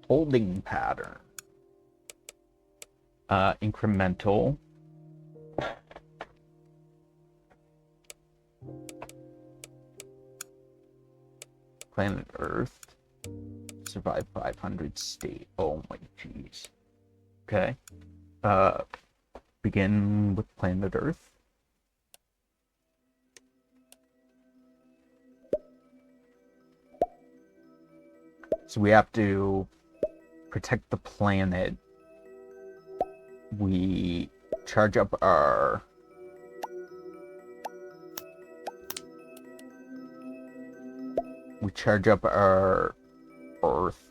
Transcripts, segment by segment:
Holding pattern. Incremental. Planet Earth. Survive 500 state. Oh my jeez. Okay. Begin with Planet Earth. So we have to protect the planet. We charge up our Earth.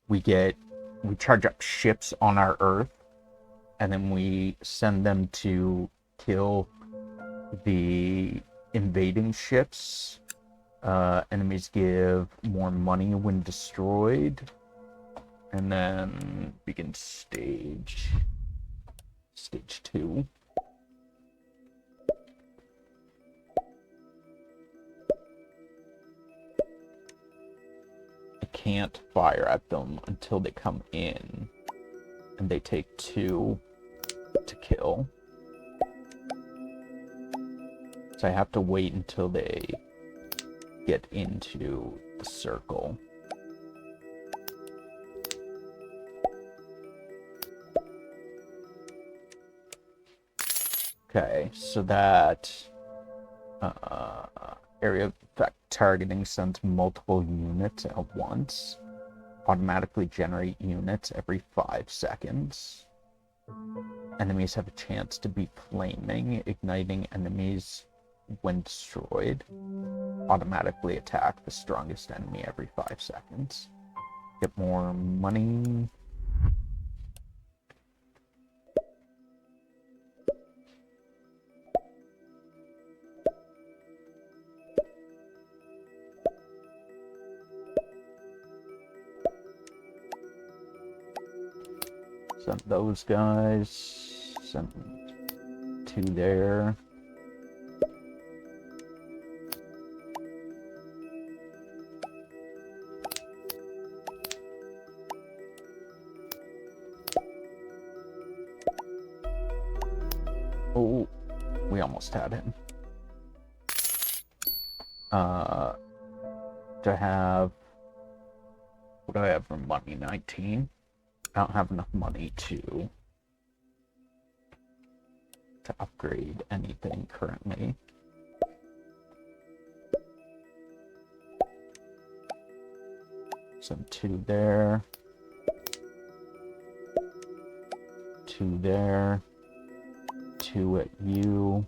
We charge up ships on our Earth, and then we send them to kill the invading ships. Enemies give more money when destroyed. And then begin stage 2. I can't fire at them until they come in, and they take 2 to kill. So I have to wait until they get into the circle. Okay, so that area of effect targeting sends multiple units at once. Automatically generate units every 5 seconds. Enemies have a chance to be flaming, igniting enemies when destroyed. Automatically attack the strongest enemy every 5 seconds. Get more money. Send those guys. Send 2 there. Oh, we almost had him. What do I have for money? 19. I don't have enough money to upgrade anything currently. Send 2 there. 2 there. 2 at you.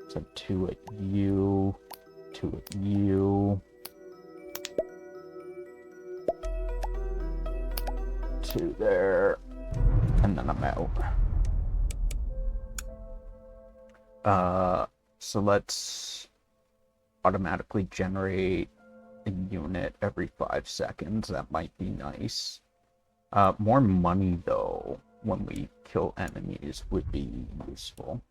So 2 at you. 2 at you. 2 there. And then I'm out. So let's automatically generate a unit every 5 seconds. That might be nice. More money, though, when we kill enemies would be useful.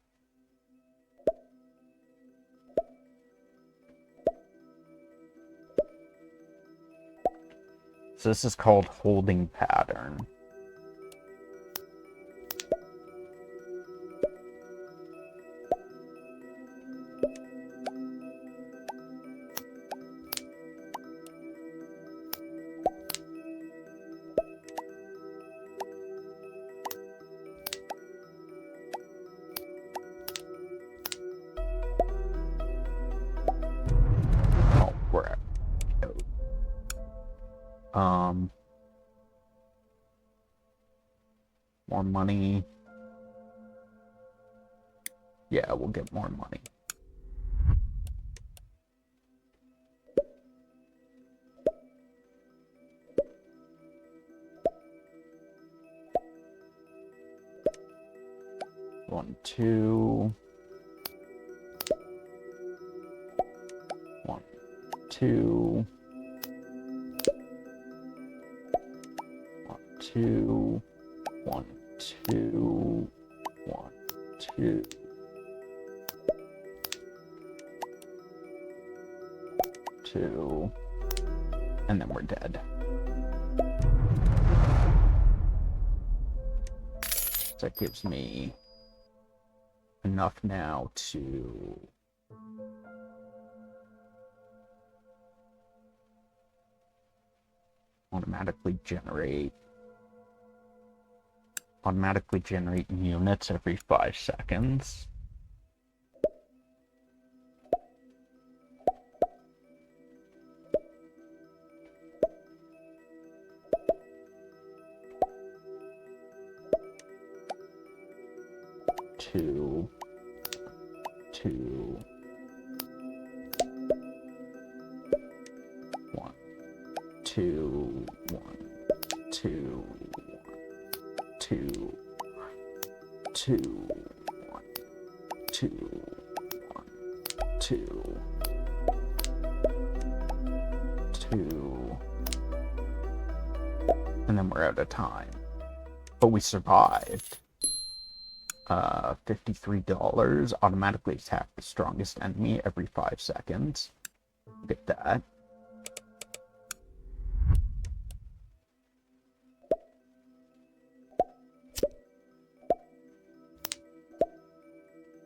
So this is called holding pattern. Oh, we're out. More money. Yeah, we'll get more money. One, 2. 1, 2. 1, 2. 1, 2. 1, 2, 2, and then we're dead. So that gives me enough now to automatically generate units every 5 seconds. Two, 1, 2, 1, 2, 2, 2, 1, 2, 1, 2, 2, and then we're out of time. But we survived. $53. Automatically attack the strongest enemy every 5 seconds. Get that.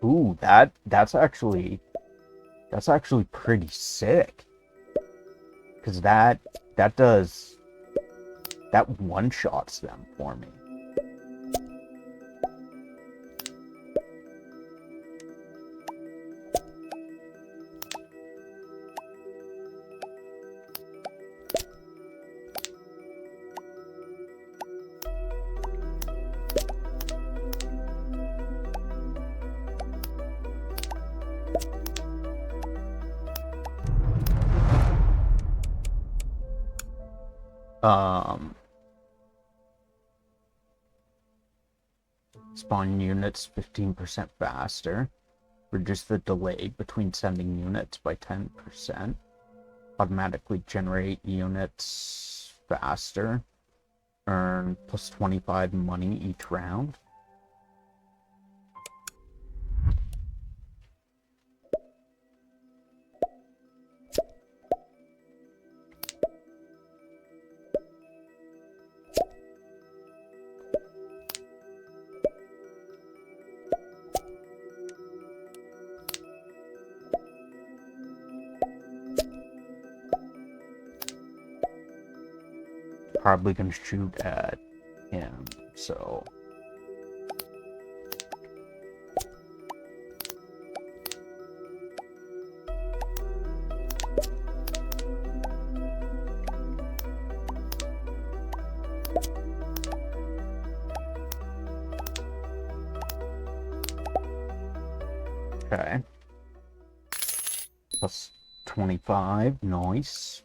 Ooh, that's actually pretty sick. Because that one-shots them for me. Spawn units 15% faster. Reduce the delay between sending units by 10%. Automatically generate units faster. Earn plus 25 money each round. Probably gonna shoot at him, so okay. Plus 25, nice.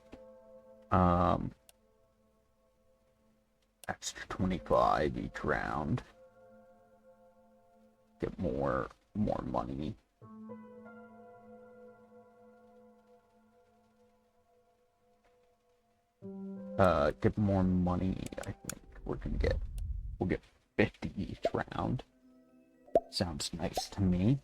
Extra 25 each round. Get more money. Get more money. I think we'll get 50 each round. Sounds nice to me.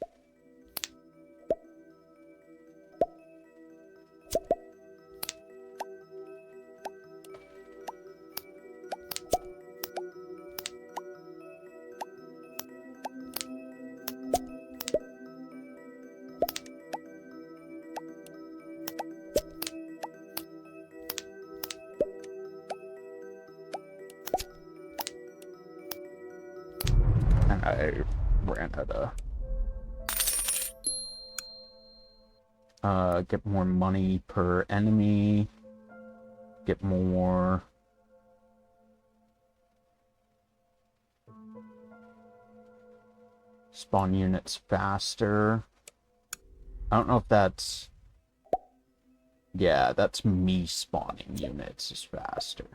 I ran out of get more money per enemy, get more spawn units faster. I don't know if that's, yeah, that's me spawning units is faster.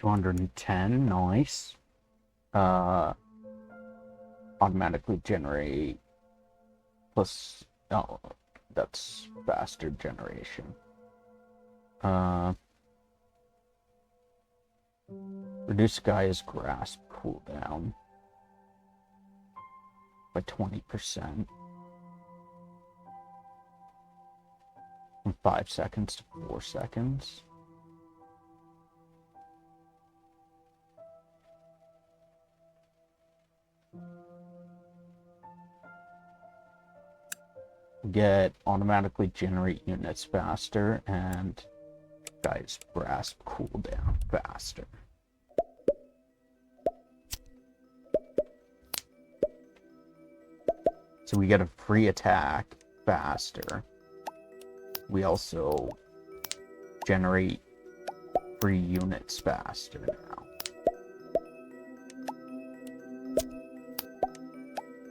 210, nice. Automatically generate plus, oh, that's faster generation. Reduce Gaia's grasp cooldown by 20%. From 5 seconds to 4 seconds. Get automatically generate units faster and Gaia's grasp cooldown faster. So we get a free attack faster. We also generate free units faster now.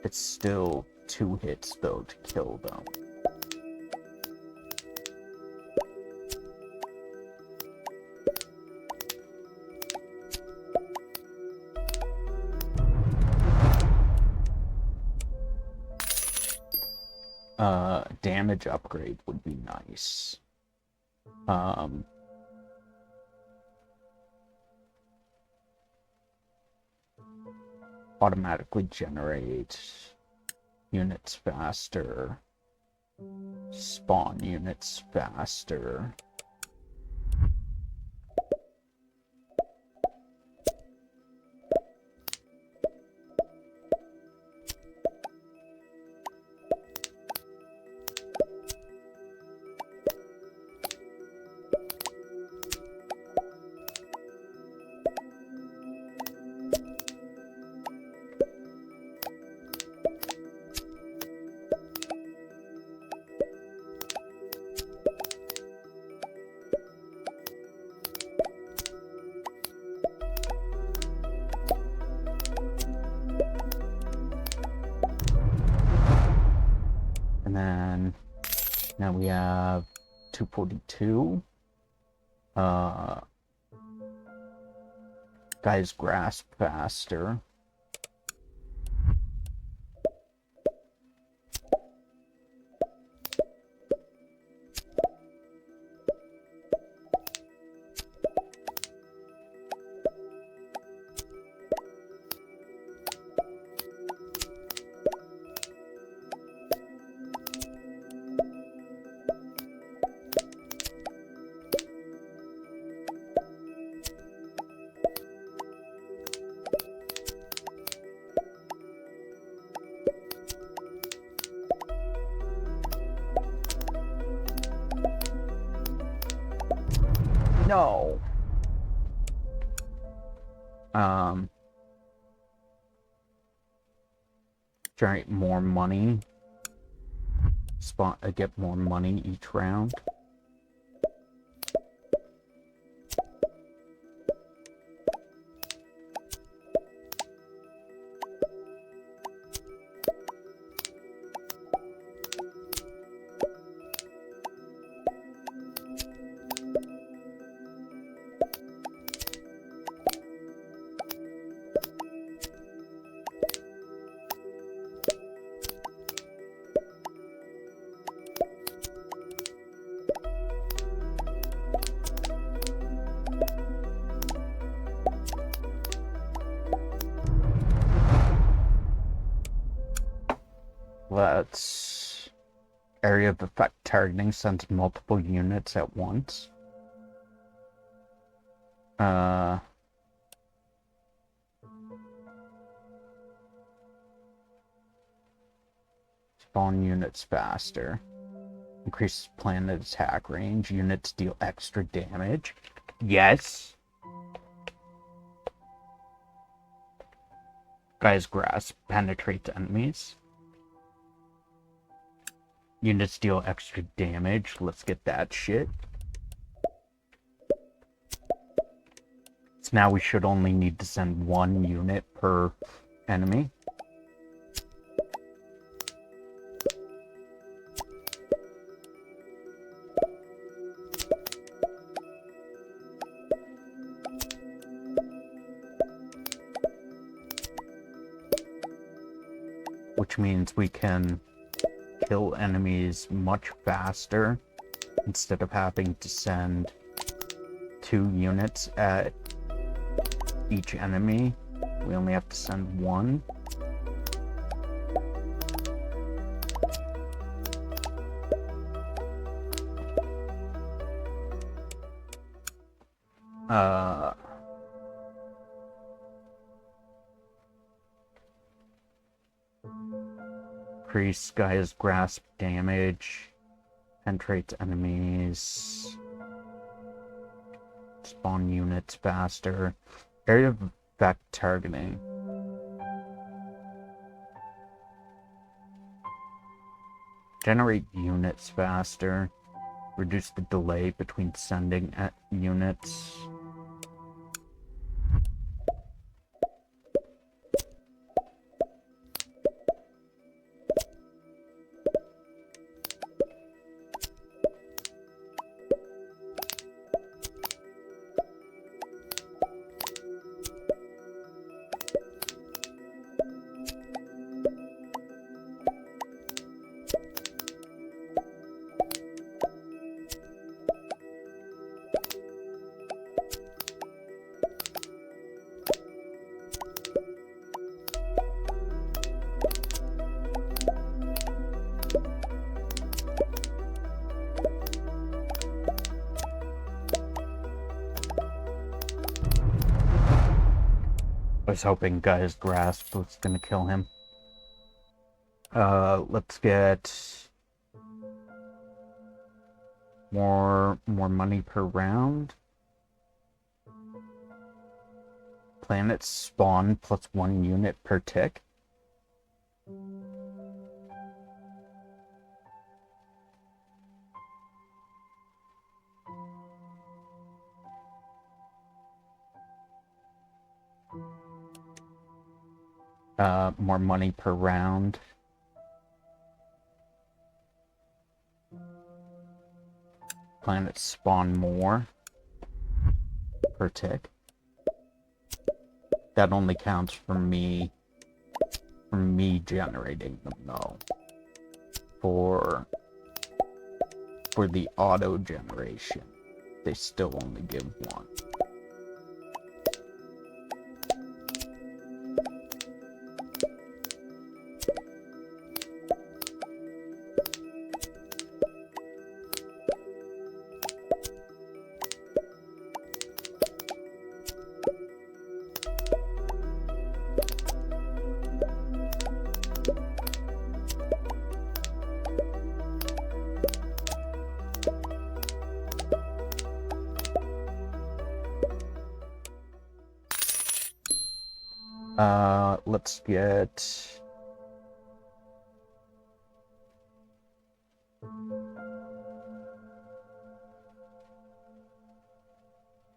It's still 2 hits though to kill them. Damage upgrade would be nice. Automatically generate units faster. Spawn units faster. And then now we have 242. Gaia's grasp faster. No. Generate more money. Get more money each round. Let's area of effect targeting sends multiple units at once. Spawn units faster. Increases planet attack range. Units deal extra damage. Yes. Gaia's grasp penetrates enemies. Units deal extra damage. Let's get that shit. So now we should only need to send 1 unit per enemy. which means we can kill enemies much faster instead of having to send 2 units at each enemy. We only have to send 1. Increase Gaia's Grasp damage, penetrates enemies, spawn units faster, area of effect targeting. Generate units faster, reduce the delay between sending units. I was hoping Gaia's Grasp was gonna kill him. Let's get more money per round. Planets spawn plus 1 unit per tick. More money per round. Planets spawn more per tick. That only counts for me generating them though. For the auto generation, they still only give 1. Let's get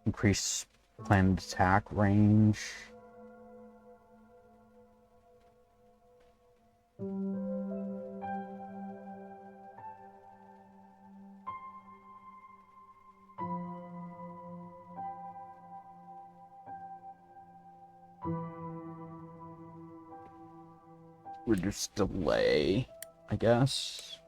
increase planned attack range. Reduce delay, I guess.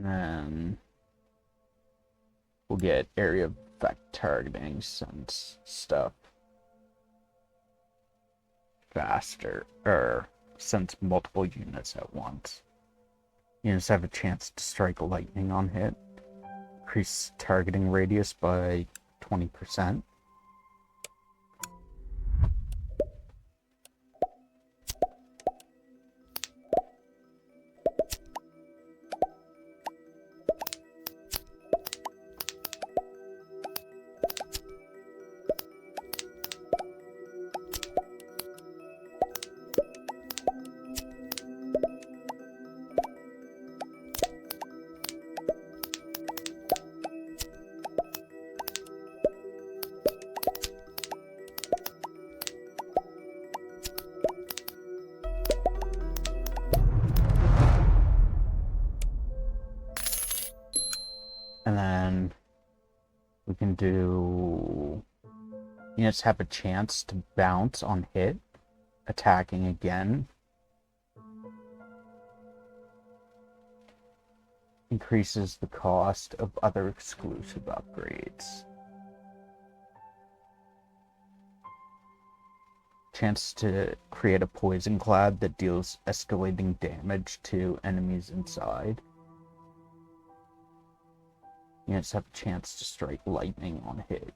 And then we'll get area of effect targeting since stuff faster, or since multiple units at once. Units have a chance to strike lightning on hit. Increase targeting radius by 20%. do units have a chance to bounce on hit, attacking again. Increases the cost of other exclusive upgrades. Chance to create a poison cloud that deals escalating damage to enemies inside. Units have a chance to strike lightning on hit.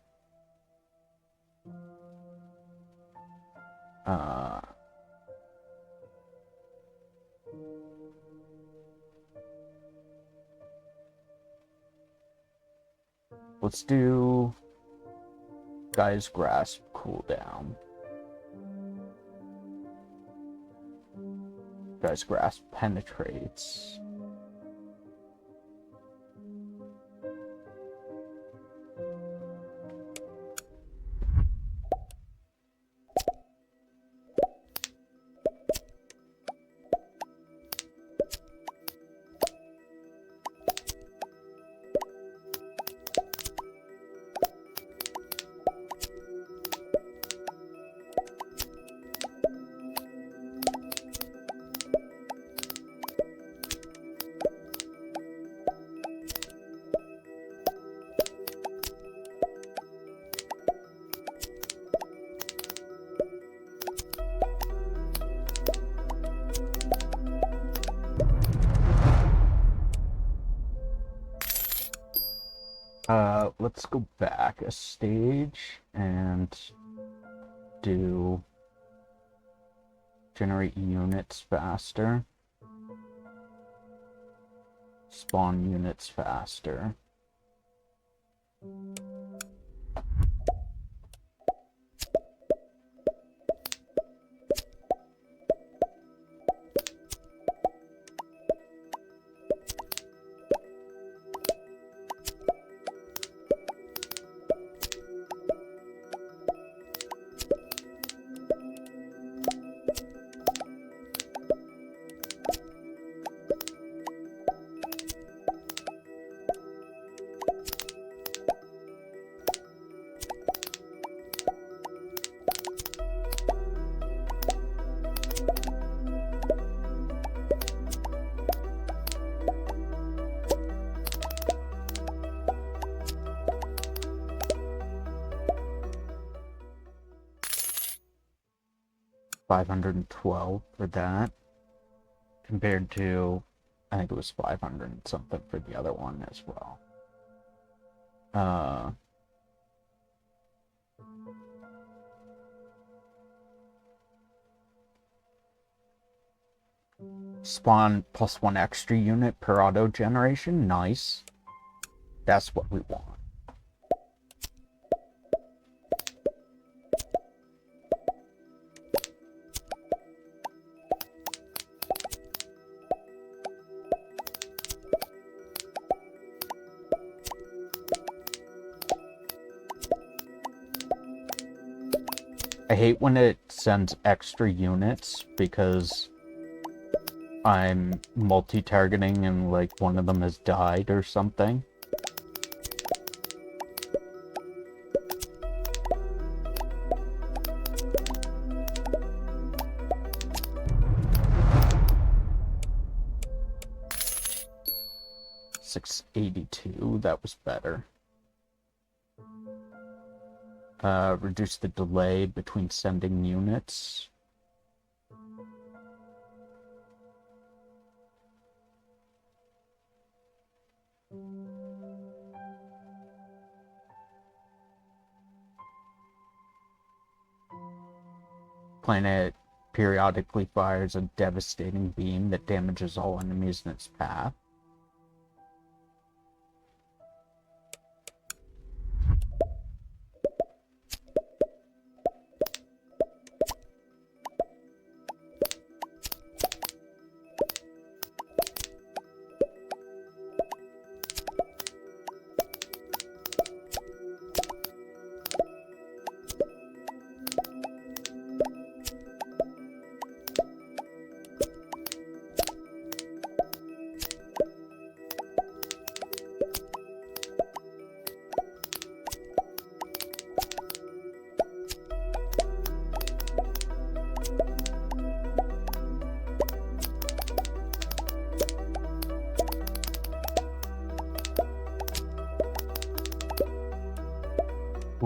Let's do Guy's Grasp cooldown. Guy's Grasp penetrates. Let's go back a stage and do generate units faster, spawn units faster. $512 for that, compared to, I think it was 500 and something for the other one as well. Spawn +1 extra unit per auto generation, nice. That's what we want. I hate when it sends extra units because I'm multi-targeting and like one of them has died or something. $682, that was better. Reduce the delay between sending units. Planet periodically fires a devastating beam that damages all enemies in its path.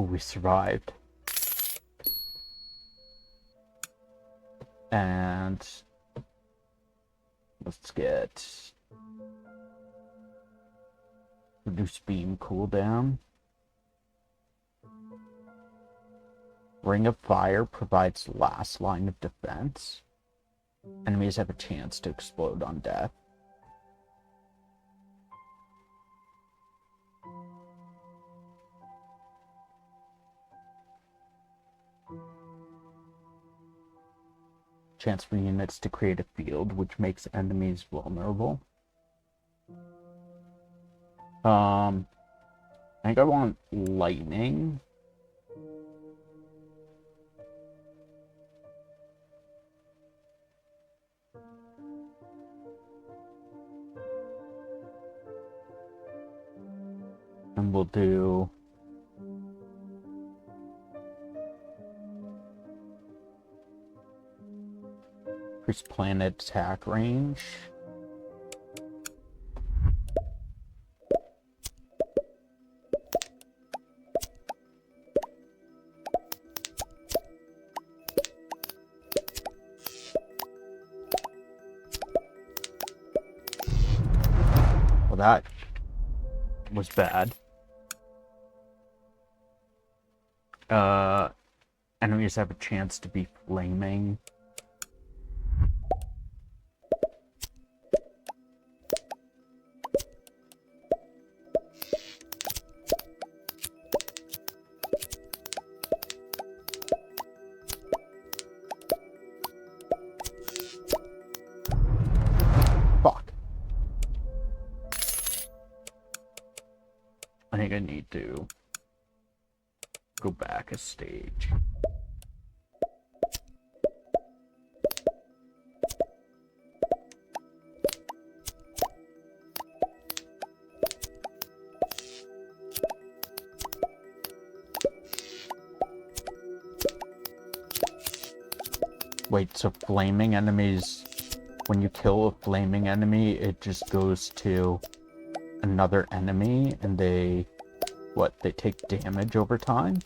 we survived. And let's get reduce beam cooldown. Ring of Fire provides last line of defense. Enemies have a chance to explode on death. Chance for units to create a field, which makes enemies vulnerable. I think I want lightning. And we'll do increase planet attack range. Well, that was bad. Enemies have a chance to be flaming. Fuck. I think I need to go back a stage. Wait, so flaming enemies, when you kill a flaming enemy, it just goes to another enemy and they take damage over time?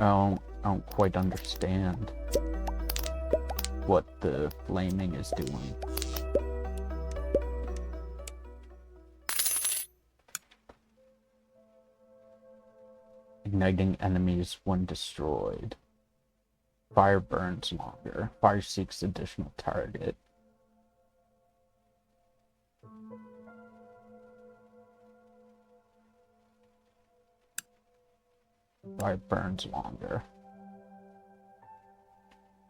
I don't quite understand what the flaming is doing. Igniting enemies when destroyed. Fire burns longer. Fire seeks additional target. Fire burns longer.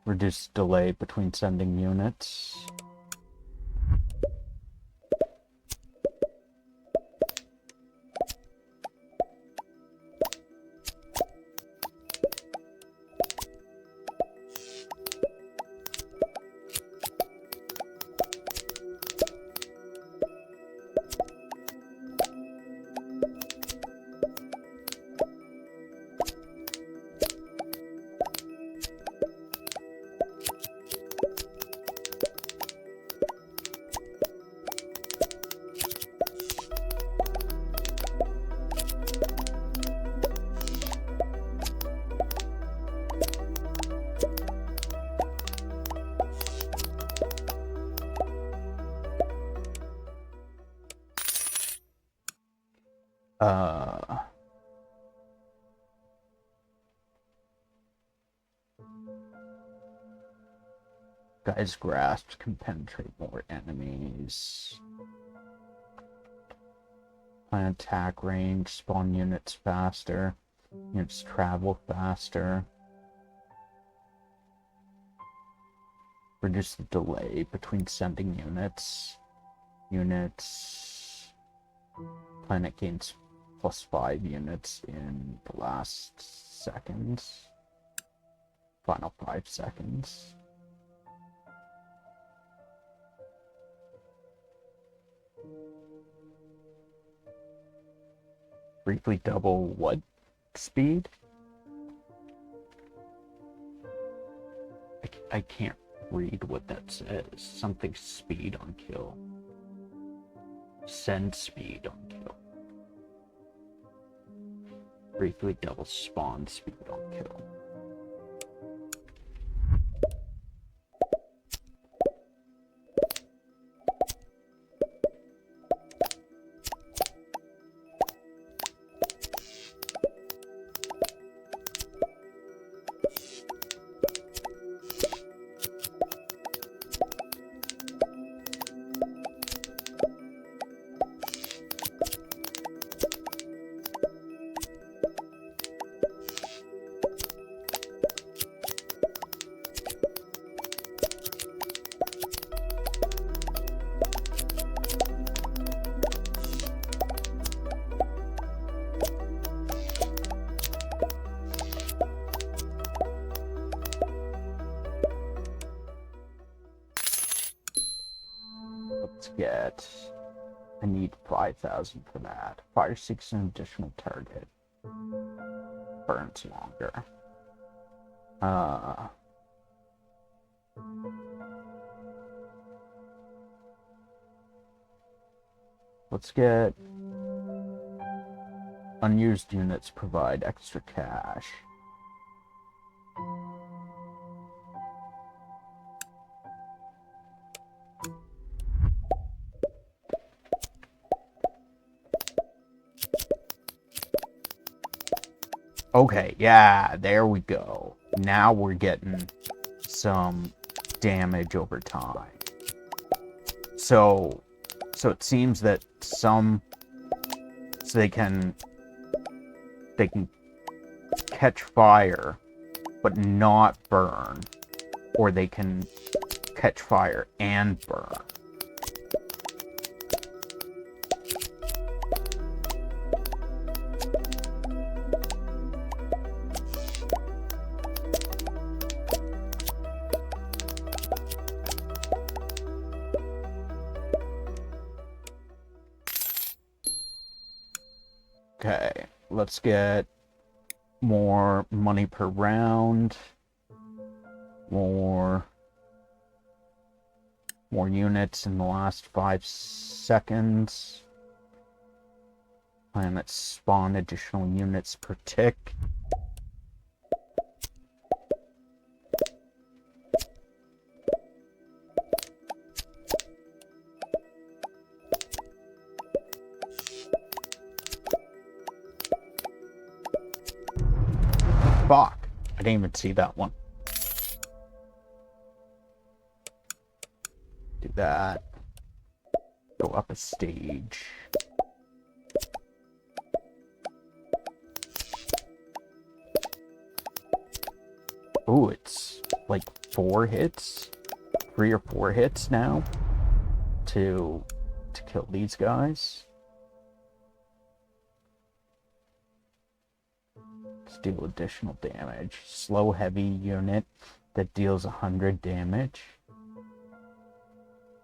Reduce delay between sending units. Guy's grasp can penetrate more enemies. Plan attack range, spawn units faster. Units travel faster. Reduce the delay between sending units. Planet gains +5 units in the last seconds. Final 5 seconds. Briefly double what speed? I can't read what that says. Something speed on kill. Send speed on kill. Briefly double spawn speed on kill. Get. I need 5,000 for that. Fire seeks an additional target. Burns longer. Let's get unused units provide extra cash. Okay, yeah, there we go. Now we're getting some damage over time. So it seems that so they can catch fire but not burn, or they can catch fire and burn. Okay, let's get more money per round, more units in the last 5 seconds. Planets spawn additional units per tick. Fuck, I didn't even see that one. Do that. Go up a stage. Ooh, it's like 4 hits? 3 or 4 hits now to kill these guys. Let's deal additional damage. Slow heavy unit that deals 100 damage.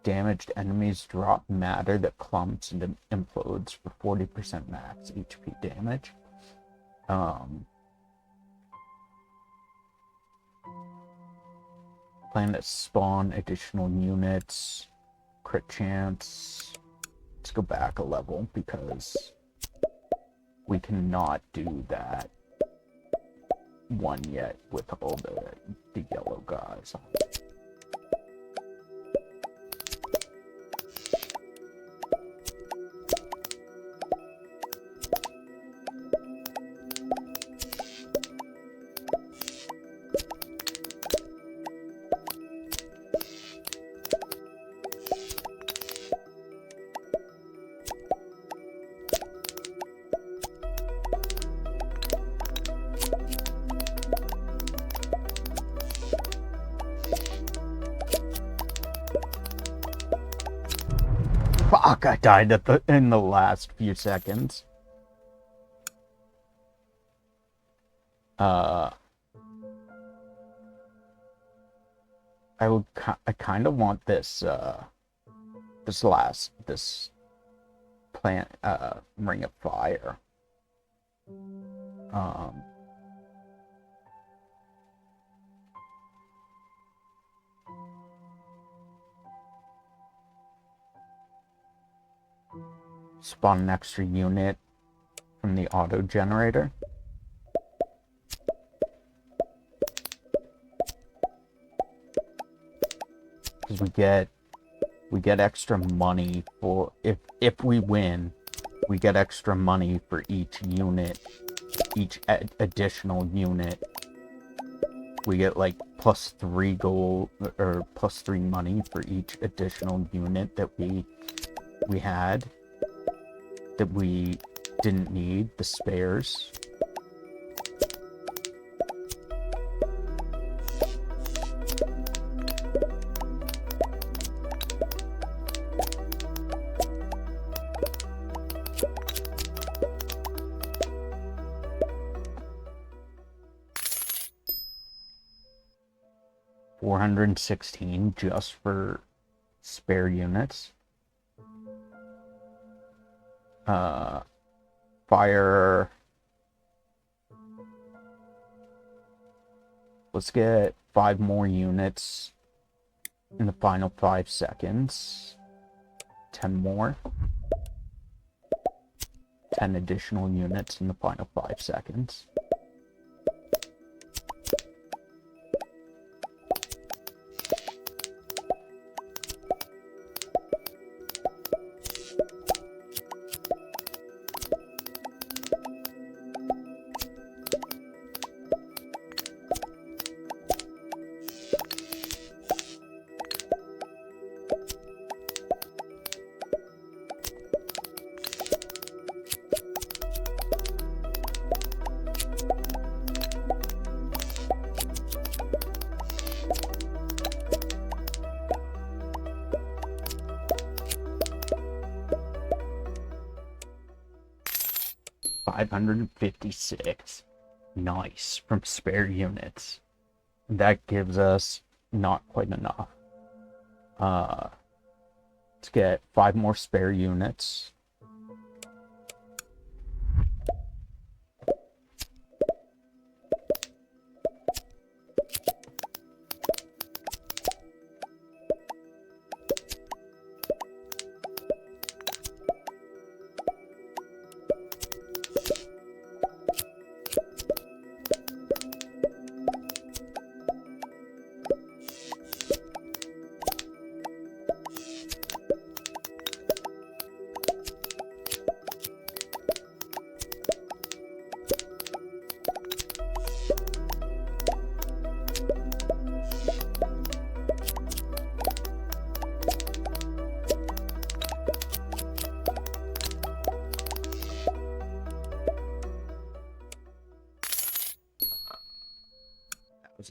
Damaged enemies drop matter that clumps and implodes for 40% max HP damage. Planets spawn additional units. Crit chance. Let's go back a level because we cannot do that one yet with all the yellow guys. Fuck, I died in the last few seconds. I kind of want this plant Ring of Fire. spawn an extra unit from the auto generator. Because we get extra money for if we win, we get extra money for each unit, each additional unit. We get like +3 gold or +3 money for each additional unit that we had that we didn't need, the spares. $416 just for spare units. Fire. Let's get 5 more units in the final 5 seconds. 10 more. 10 additional units in the final 5 seconds. $556. Nice. From spare units. That gives us not quite enough. Let's get 5 more spare units.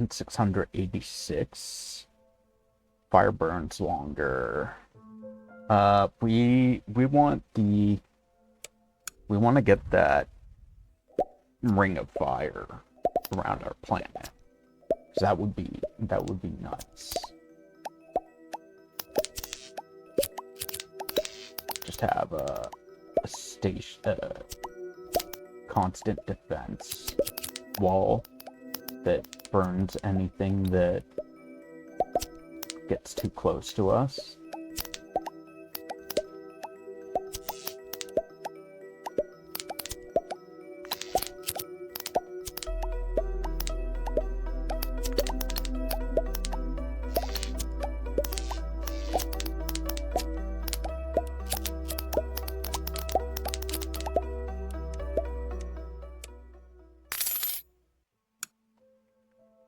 $686. Fire burns longer. We want to get that ring of fire around our planet. That would be nice. Just have a station, constant defense wall that burns anything that gets too close to us.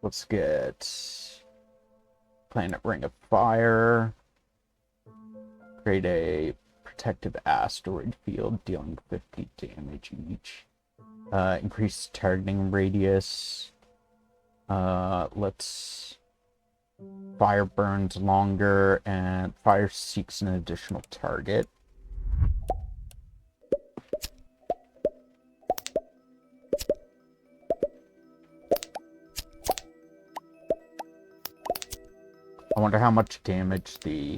Let's get Planet Ring of Fire. Create a protective asteroid field dealing 50 damage each. Increase targeting radius. Let's fire burns longer and fire seeks an additional target. I wonder how much damage the...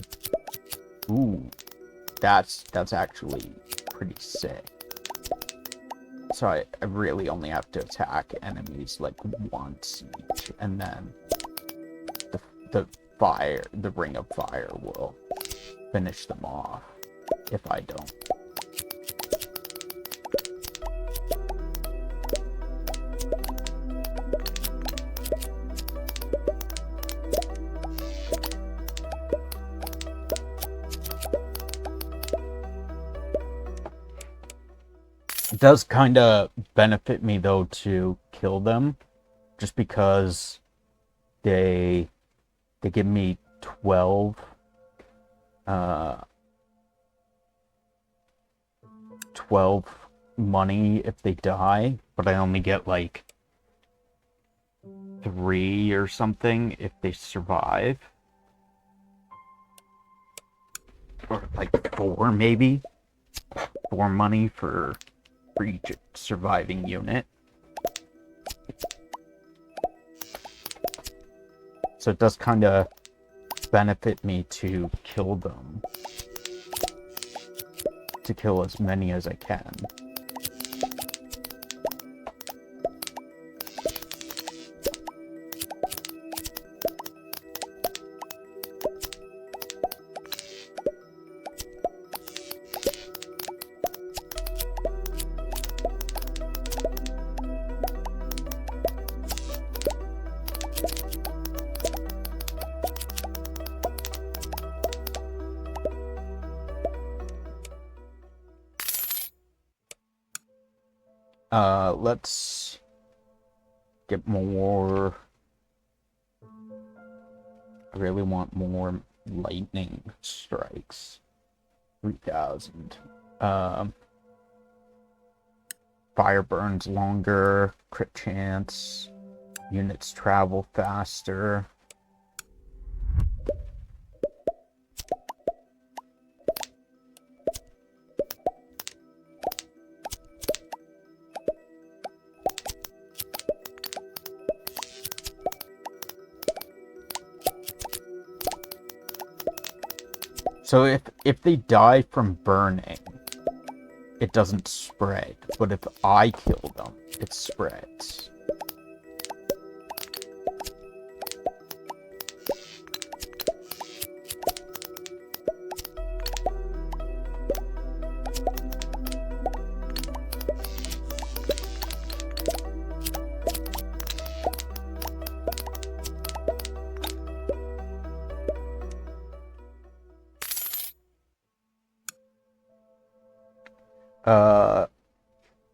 Ooh, that's actually pretty sick. So I really only have to attack enemies like once each, and then the Ring of Fire will finish them off. if I don't. It does kind of benefit me, though, to kill them, just because they give me 12 12 money if they die, but I only get like 3 or something if they survive, or like 4 maybe, 4 money for each surviving unit. So it does kind of benefit me to kill them, to kill as many as I can. Let's get more. I really want more lightning strikes. 3,000. Fire burns longer, crit chance, units travel faster. So if they die from burning, it doesn't spread. But if I kill them, it spreads.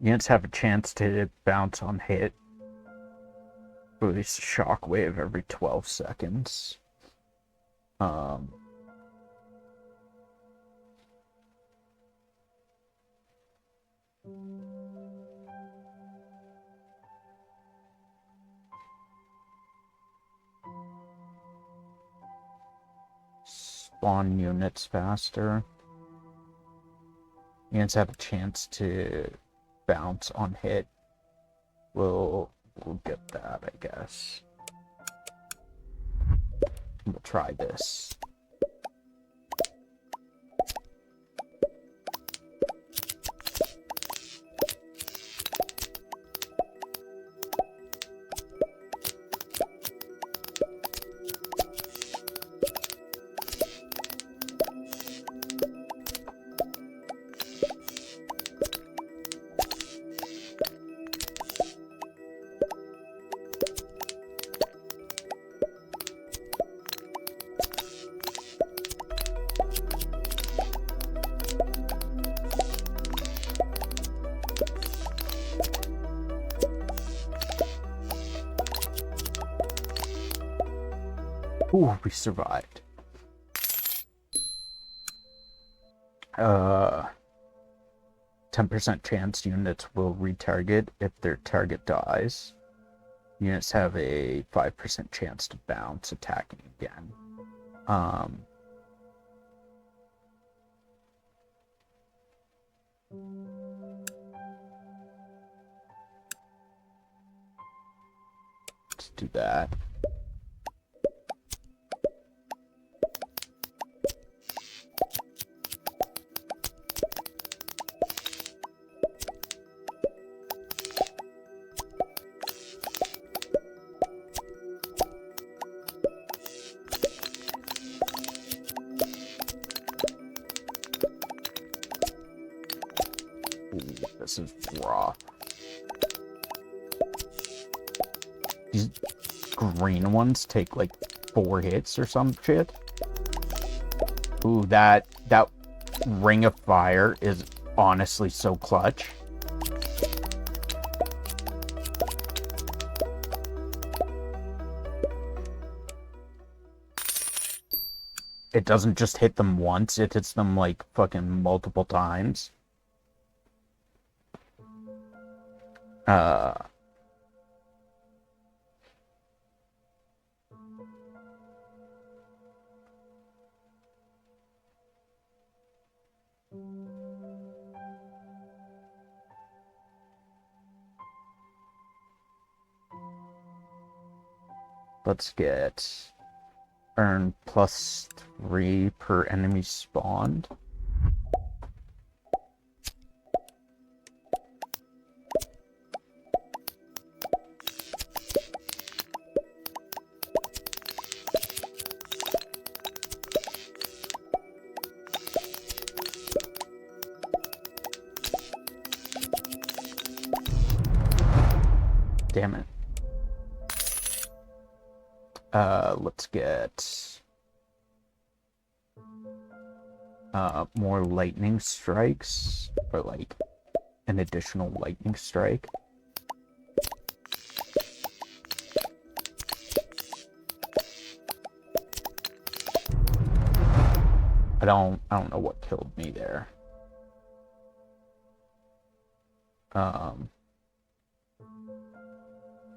Units have a chance to bounce on hit. Release a shockwave every 12 seconds. Spawn units faster. Units have a chance to bounce on hit. We'll get that, I guess. We'll try this. Ooh, we survived. 10% chance units will retarget if their target dies. Units have a 5% chance to bounce, attacking again. Let's do that. this is raw. These green ones take like 4 hits or some shit. Ooh, that Ring of Fire is honestly so clutch. It doesn't just hit them once, it hits them like fucking multiple times. Let's get earn +3 per enemy spawned. Damn it. Let's get more lightning strikes, or like an additional lightning strike. I don't know what killed me there.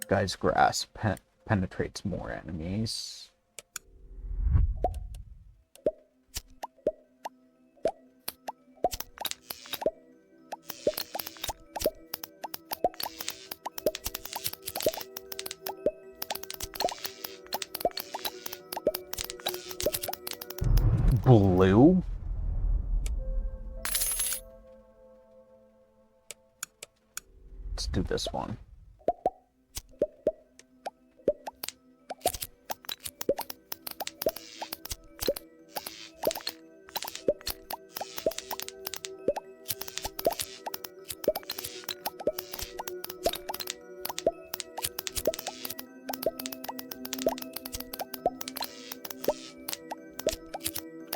Guy's grasp penetrates more enemies. Blue? Let's do this one.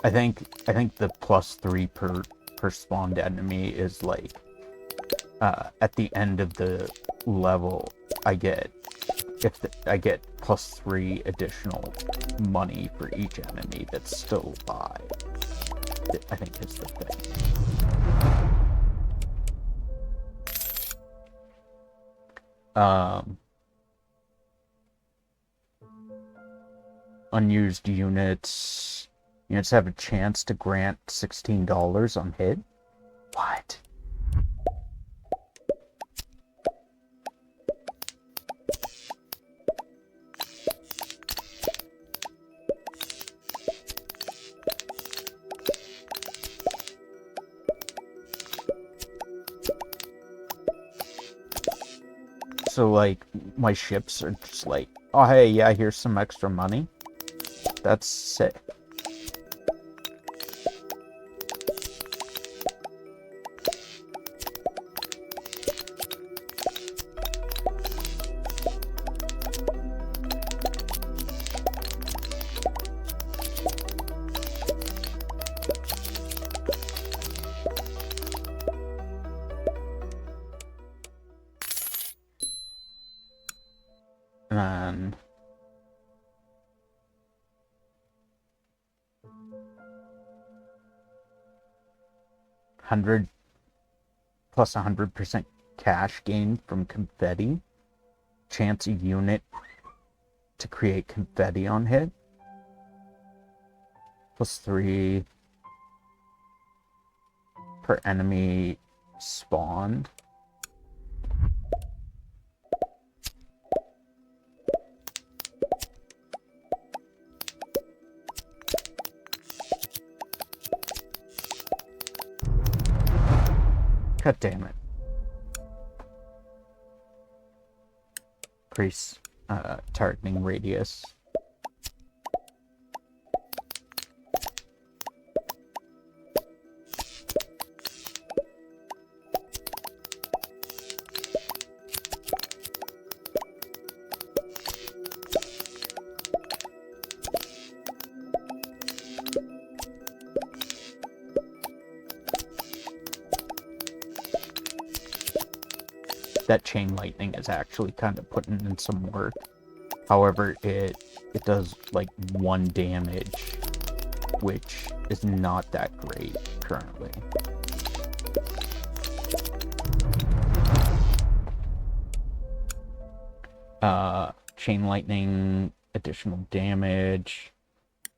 I think the +3 per spawned enemy is like at the end of the level I get +3 additional money for each enemy that's still alive. I think is the thing. Unused units. Units have a chance to grant $16 on hit. What? So, like, my ships are just like, oh, hey, yeah, here's some extra money. That's sick. And then 100 plus 100% cash gain from confetti. Chance a unit to create confetti on hit. +3 per enemy spawned. God damn it. Increase targeting radius. that chain lightning is actually kind of putting in some work. However, it does like 1 damage, which is not that great currently. Chain lightning, additional damage,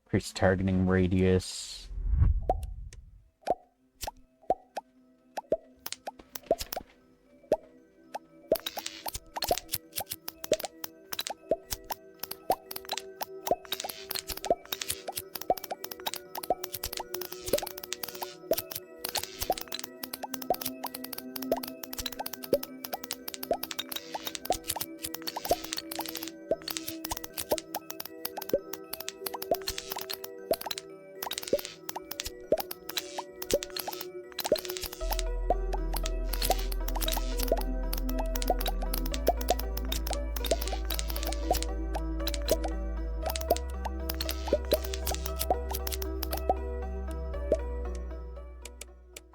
increased targeting radius.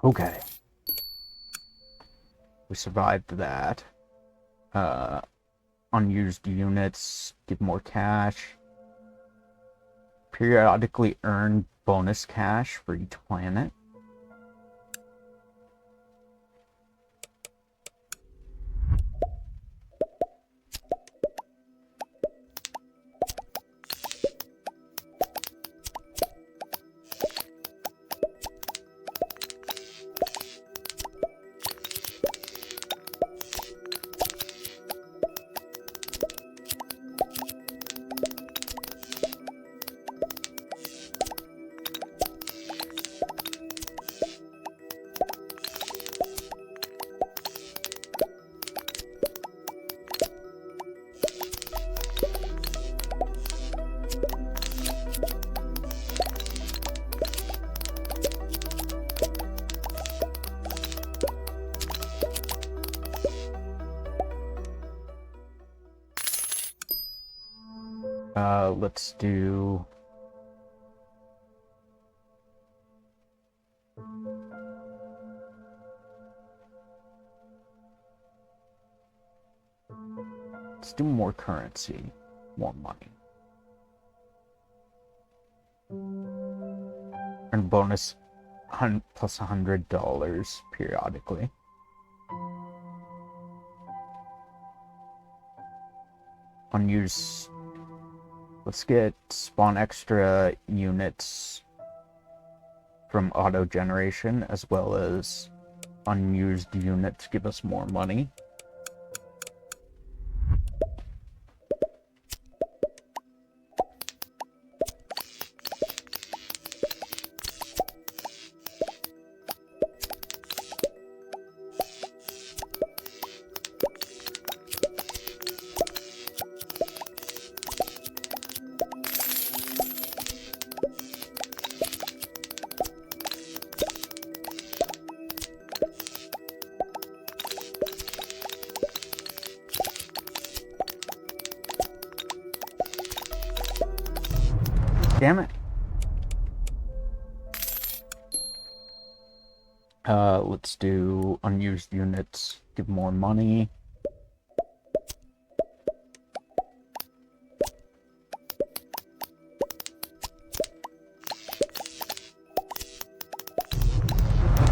Okay. We survived that. Unused units give more cash. Periodically earn bonus cash for each planet. Let's do... Let's do more currency, more money. Earn bonus plus $100 periodically. Unused... Let's get spawn extra units from auto generation, as well as unused units give us more money. Damn it. Let's do unused units, give more money.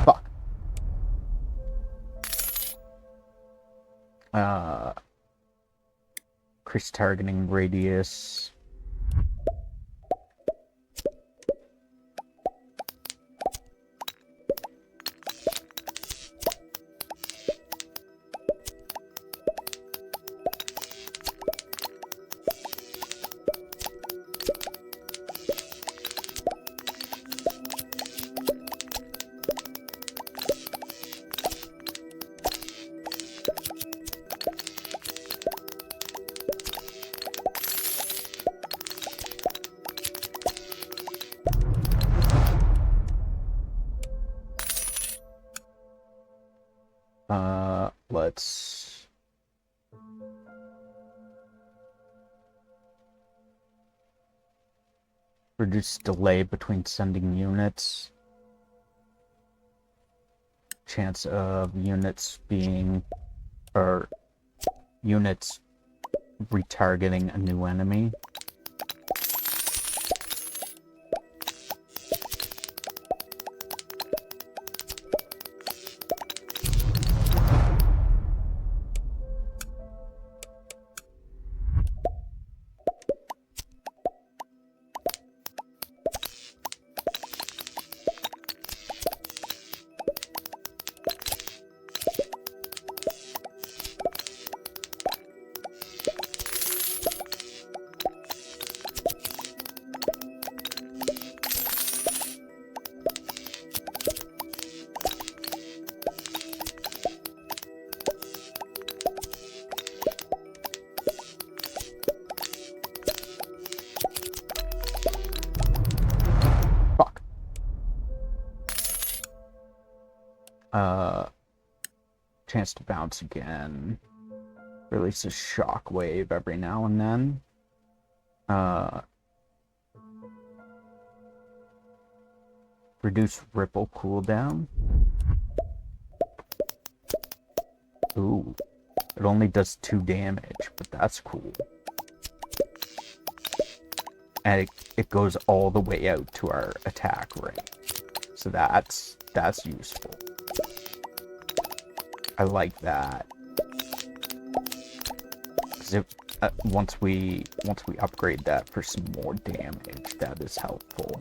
Fuck. Increase targeting radius. Let's reduce delay between sending units. Chance of units being or units retargeting a new enemy. Fuck. Chance to bounce again. Releases shockwave every now and then. Reduce ripple cooldown. Ooh. It only does 2 damage, but that's cool. And it goes all the way out to our attack range. So that's useful. I like that. 'Cause once we upgrade that for some more damage, that is helpful.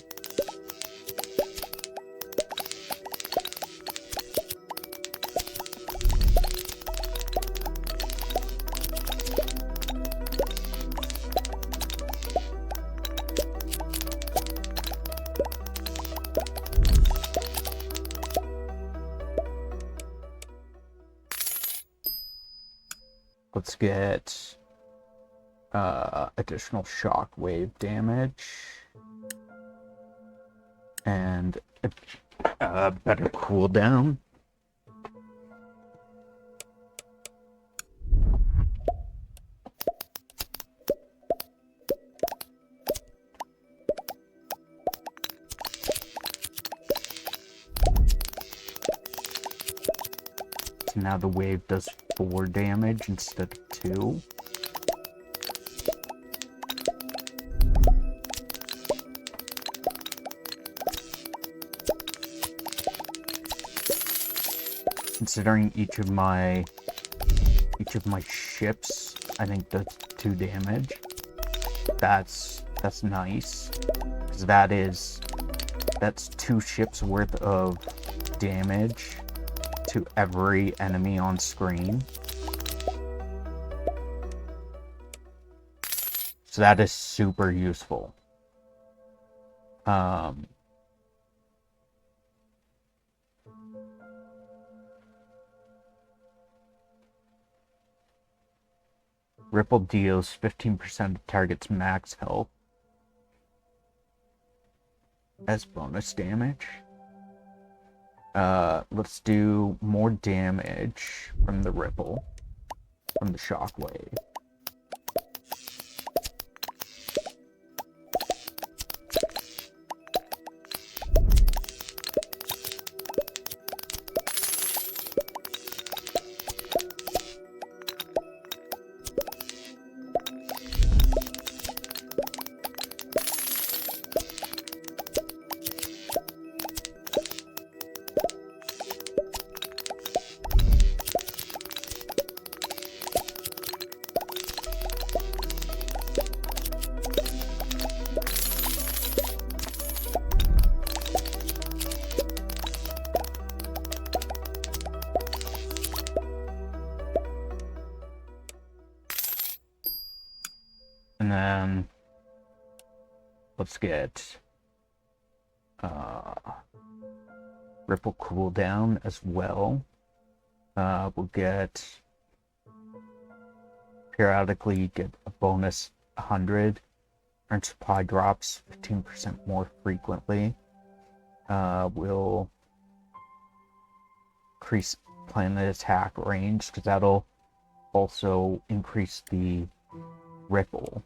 Let's get additional shockwave damage and a better cooldown. So now the wave does 4 damage instead of 2. Considering each of my ships, I think does 2 damage. That's nice, because that's 2 ships worth of damage to every enemy on screen. So that is super useful. Ripple deals 15% of target's max health as bonus damage. Let's do more damage from the ripple, from the shockwave. And then let's get ripple cooldown as well. We'll get periodically get a bonus 100. Earn supply drops 15% more frequently. We'll increase planet attack range, because that'll also increase the ripple.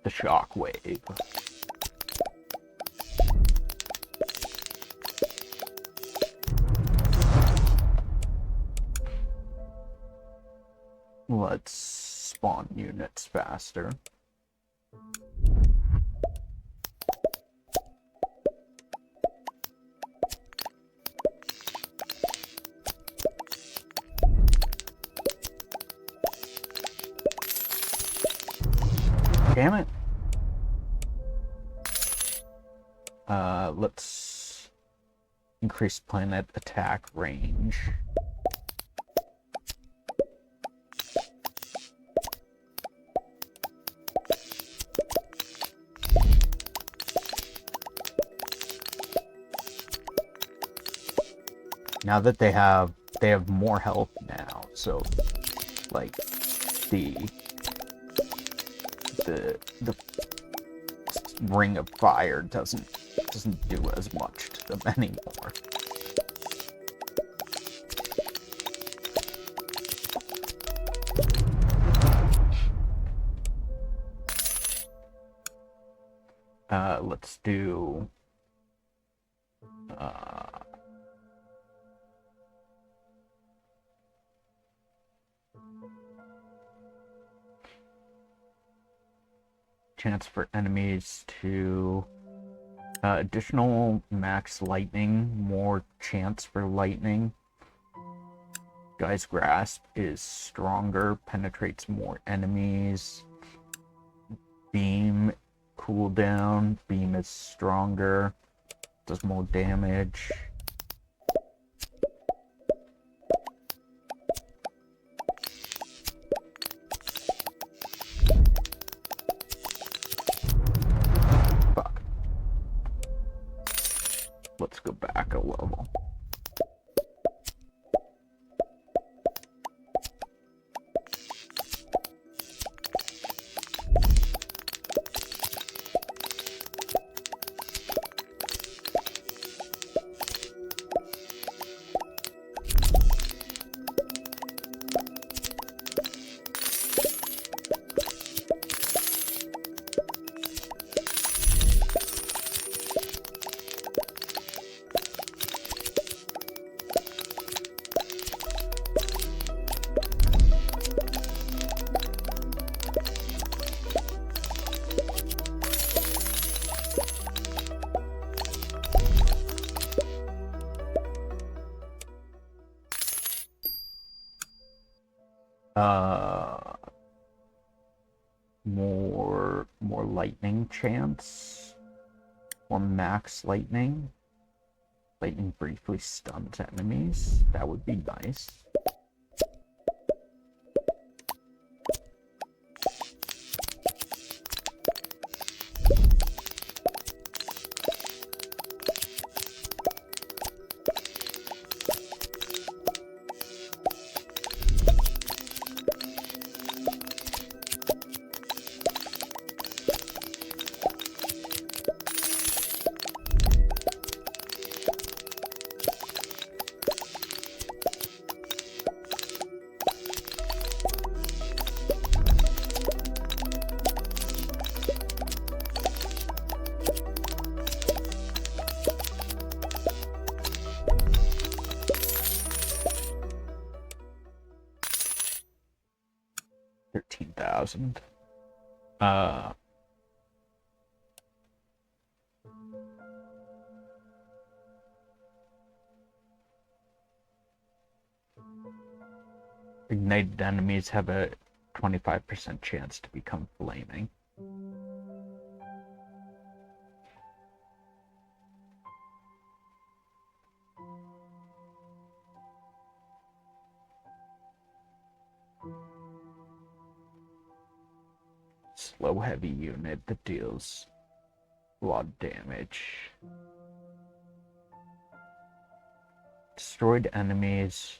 The shockwave. let's spawn units faster. Damn it. Let's increase planet attack range. Now that they have more health now, so like the ring of fire doesn't do as much to them anymore. Let's do chance for enemies to additional max lightning, more chance for lightning. Guy's Grasp is stronger, penetrates more enemies. Beam cooldown, beam is stronger, does more damage. Fuck. Let's go back a level. More lightning chance, or max lightning. Lightning briefly stuns enemies. That would be nice. Ignited enemies have a 25% chance to become flaming. Slow heavy unit that deals a lot of damage. Destroyed enemies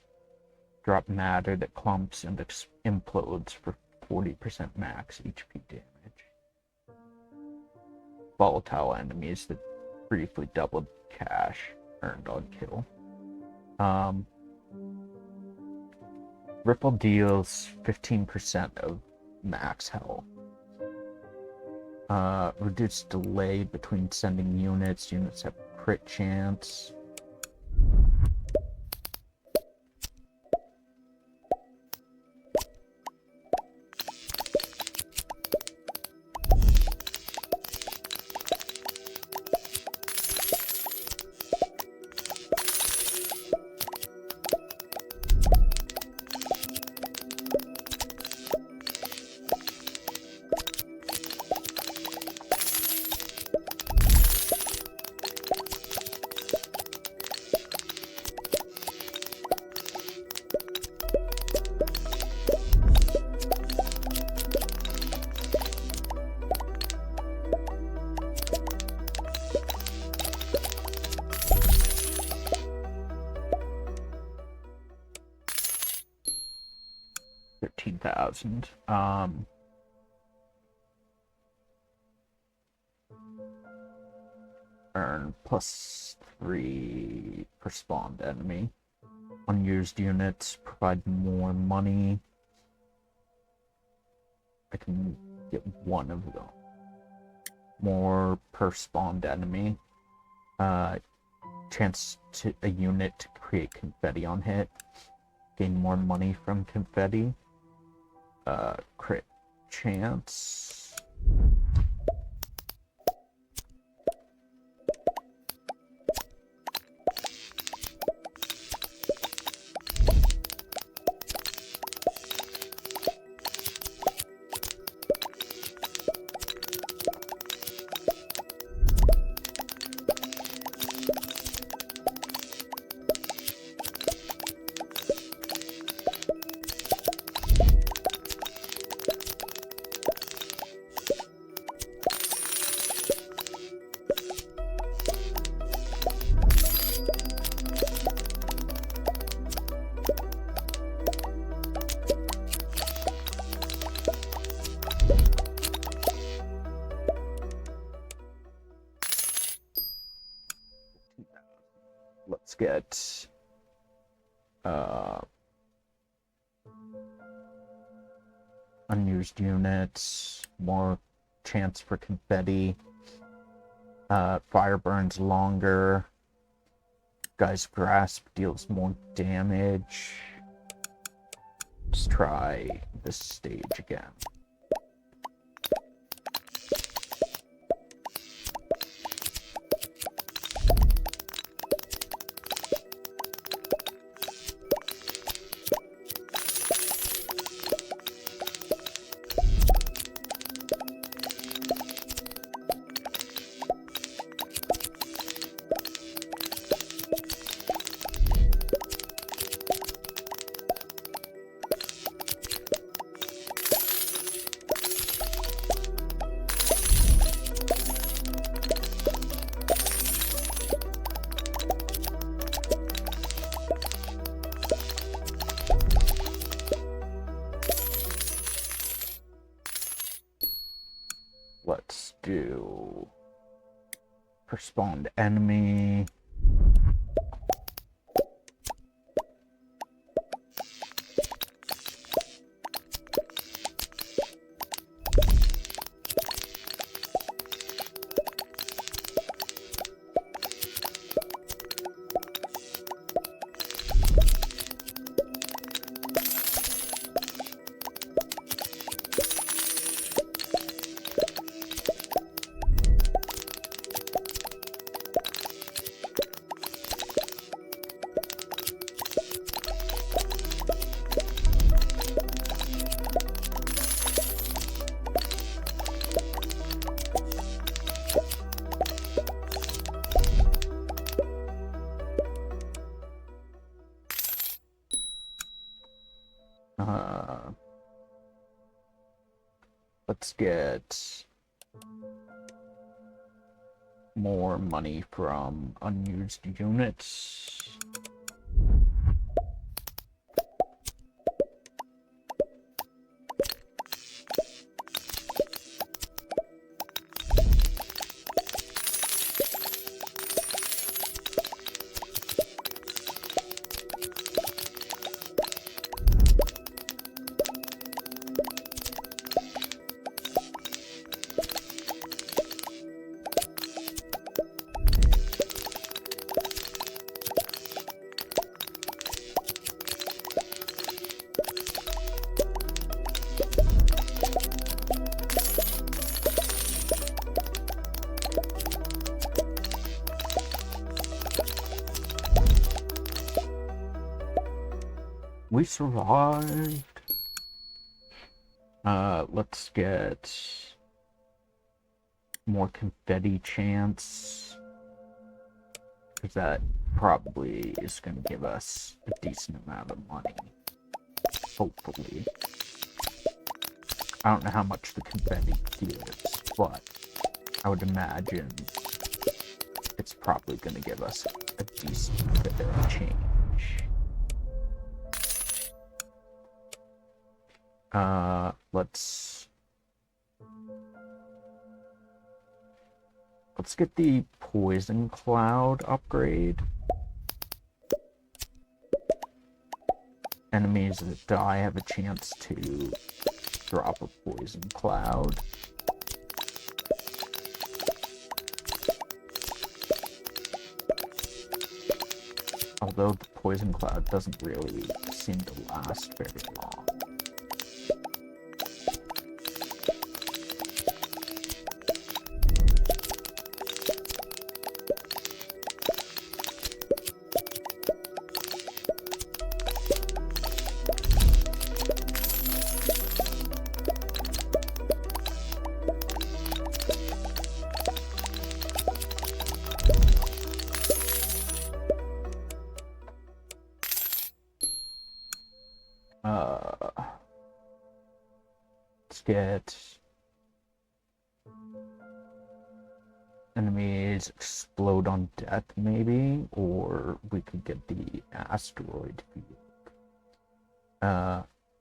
drop matter that clumps and implodes for 40% max HP damage. Volatile enemies that briefly doubled cash earned on kill. Ripple deals 15% of max health. Reduced delay between sending units. Units have crit chance. 15,000. Earn +3 per spawned enemy. Unused units provide more money. I can get one of them. More per spawned enemy. Chance to a unit to create confetti on hit. Gain more money from confetti. Crit chance. Let's get unused units, more chance for confetti, fire burns longer, Guy's Grasp deals more damage. Let's try this stage again. Let's do per spawned enemy. Let's get more money from unused units. We survived. Let's get more confetti chance, because that probably is going to give us a decent amount of money. Hopefully. I don't know how much the confetti gives, but I would imagine it's probably going to give us a decent bit of change. Let's get the Poison Cloud upgrade. Enemies that die have a chance to drop a Poison Cloud. Although the Poison Cloud doesn't really seem to last very long. Let's get enemies explode on death, maybe, or we could get the asteroid field.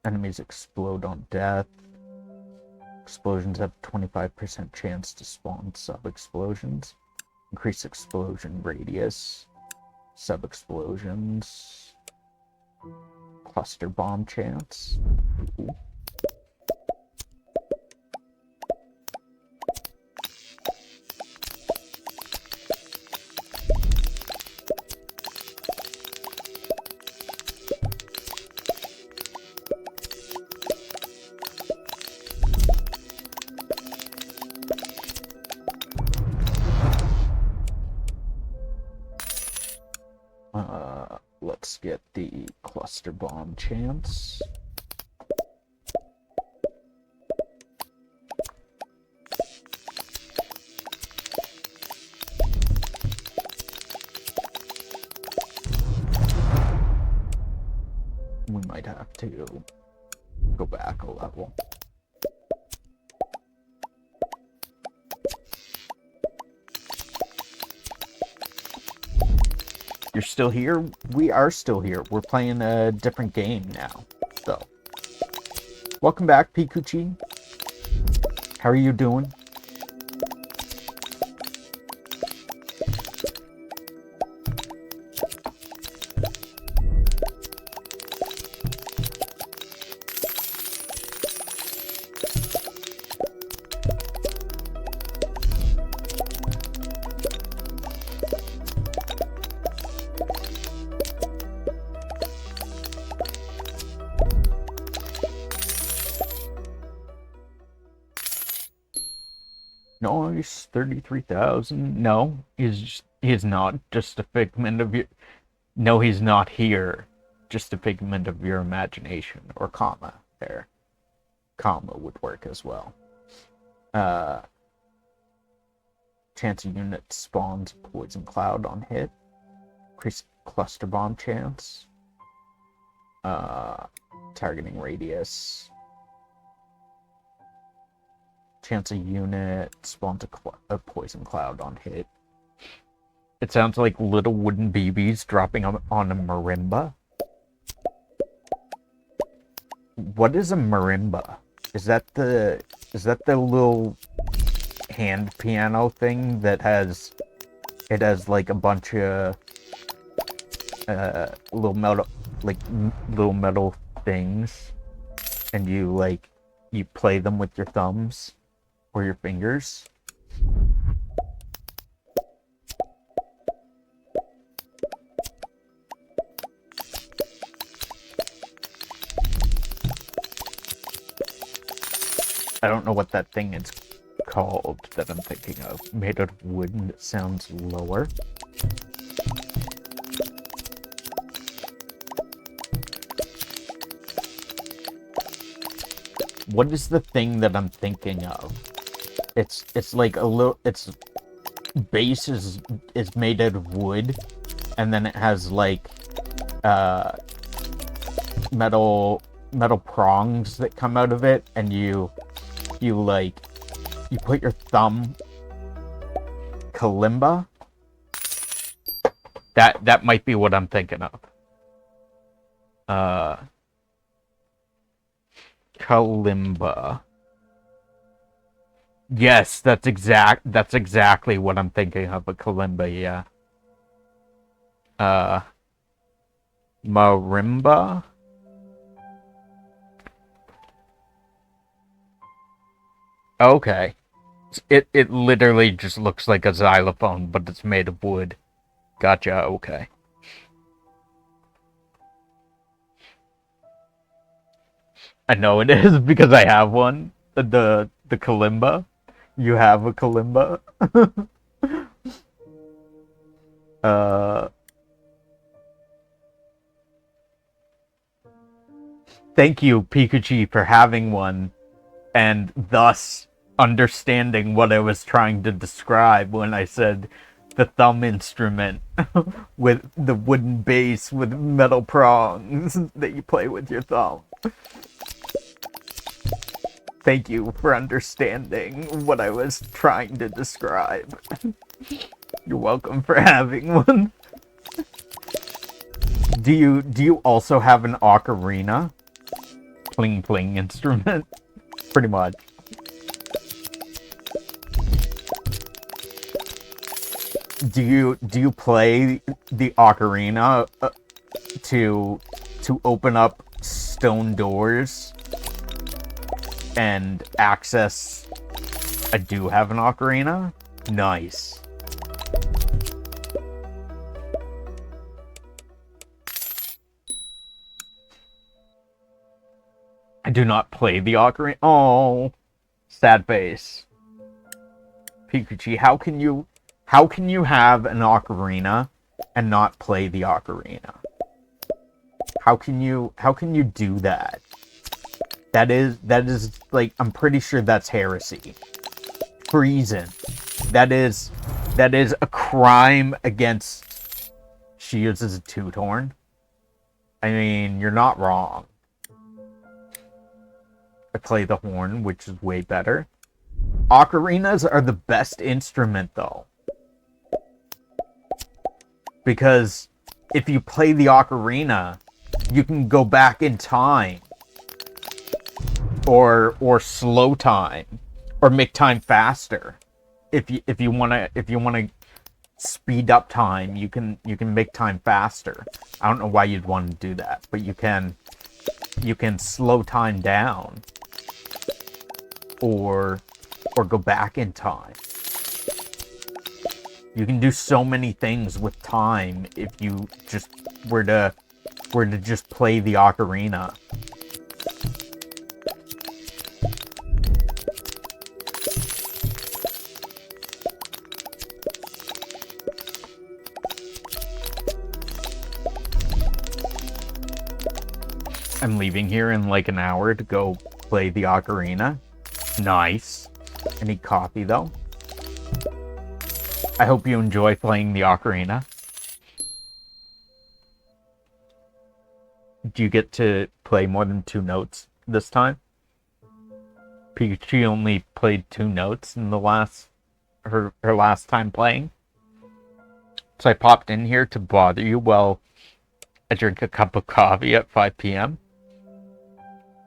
Enemies explode on death. Explosions have 25% chance to spawn sub-explosions. Increase explosion radius. Sub-explosions. Cluster bomb chance. Ooh. Let's get the cluster bomb chance. We might have to go back a level. You're still here? We are still here. We're playing a different game now, though. Welcome back, Pikuchi. How are you doing? Nice, 33,000. No, he's not just a figment of your... No, he's not here. Just a figment of your imagination. Or comma, there. Comma would work as well. Chance a unit spawns Poison Cloud on hit. Increase cluster bomb chance. Targeting radius. Chance a unit spawns a Poison Cloud on hit. It sounds like little wooden BBs dropping on a marimba. What is a marimba? Is that the little hand piano thing that has like a bunch of little metal things, and you play them with your thumbs or your fingers? I don't know what that thing is called that I'm thinking of. Made out of wood and it sounds lower. What is the thing that I'm thinking of? It's like a little... Its base is made out of wood, and then it has like metal prongs that come out of it, and you put your thumb... Kalimba? That might be what I'm thinking of. Kalimba. Yes, that's exactly what I'm thinking of, a kalimba, yeah. Marimba? Okay. It literally just looks like a xylophone, but it's made of wood. Gotcha, okay. I know it is because I have one. The kalimba. You have a kalimba? Thank you, Pikachu, for having one, and thus understanding what I was trying to describe when I said the thumb instrument with the wooden base with metal prongs that you play with your thumb. Thank you for understanding what I was trying to describe. You're welcome for having one. Do you also have an ocarina? Pling pling instrument? Pretty much. Do you play the ocarina to open up stone doors and access? I do have an ocarina. Nice. I do not play the ocarina. Oh, sad face. Pikachu, how can you have an ocarina and not play the ocarina? How can you do that? That is like, I'm pretty sure that's heresy. Treason. That is a crime against. She uses a two-horn. I mean, you're not wrong. I play the horn, which is way better. Ocarinas are the best instrument, though. Because if you play the ocarina, you can go back in time. Or slow time. Or make time faster. If you wanna speed up time, you can make time faster. I don't know why you'd want to do that, but you can slow time down. Or go back in time. You can do so many things with time if you just were to just play the ocarina. I'm leaving here in like an hour to go play the ocarina. Nice. I need coffee, though. I hope you enjoy playing the ocarina. Do you get to play more than 2 notes this time? Pikachu only played 2 notes in the her last time playing. So I popped in here to bother you while I drink a cup of coffee at 5 p.m.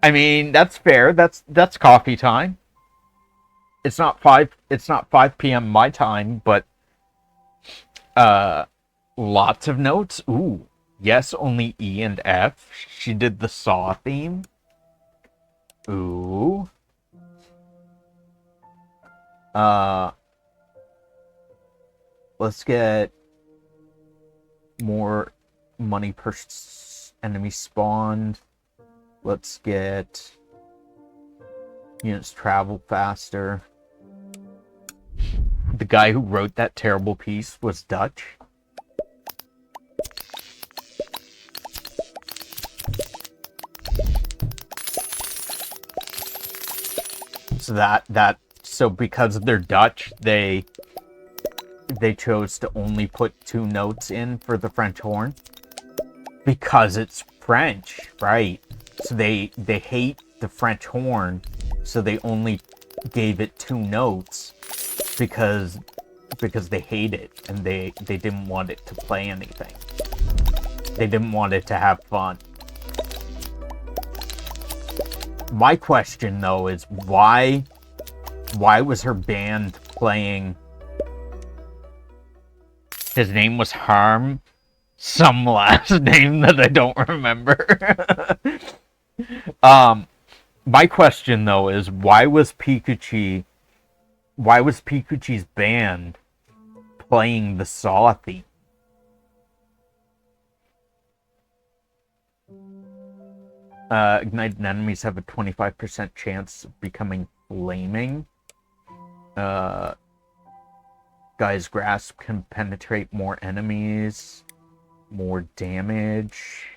I mean, that's fair. That's coffee time. It's not 5 p.m. my time, but lots of notes. Ooh. Yes, only E and F. She did the Saw theme. Ooh. Let's get more money per enemy spawned. Let's get units travel faster. The guy who wrote that terrible piece was Dutch. So because they're Dutch, they chose to only put 2 notes in for the French horn. Because it's French, right? So they hate the French horn, so they only gave it 2 notes because they hate it and they didn't want it to play anything. They didn't want it to have fun. My question, though, is why was her band playing... His name was Harm, some last name that I don't remember. My question, though, is why was Pikachu's band playing the Saw theme? Ignited enemies have a 25% chance of becoming flaming. Guy's grasp can penetrate more enemies. More damage.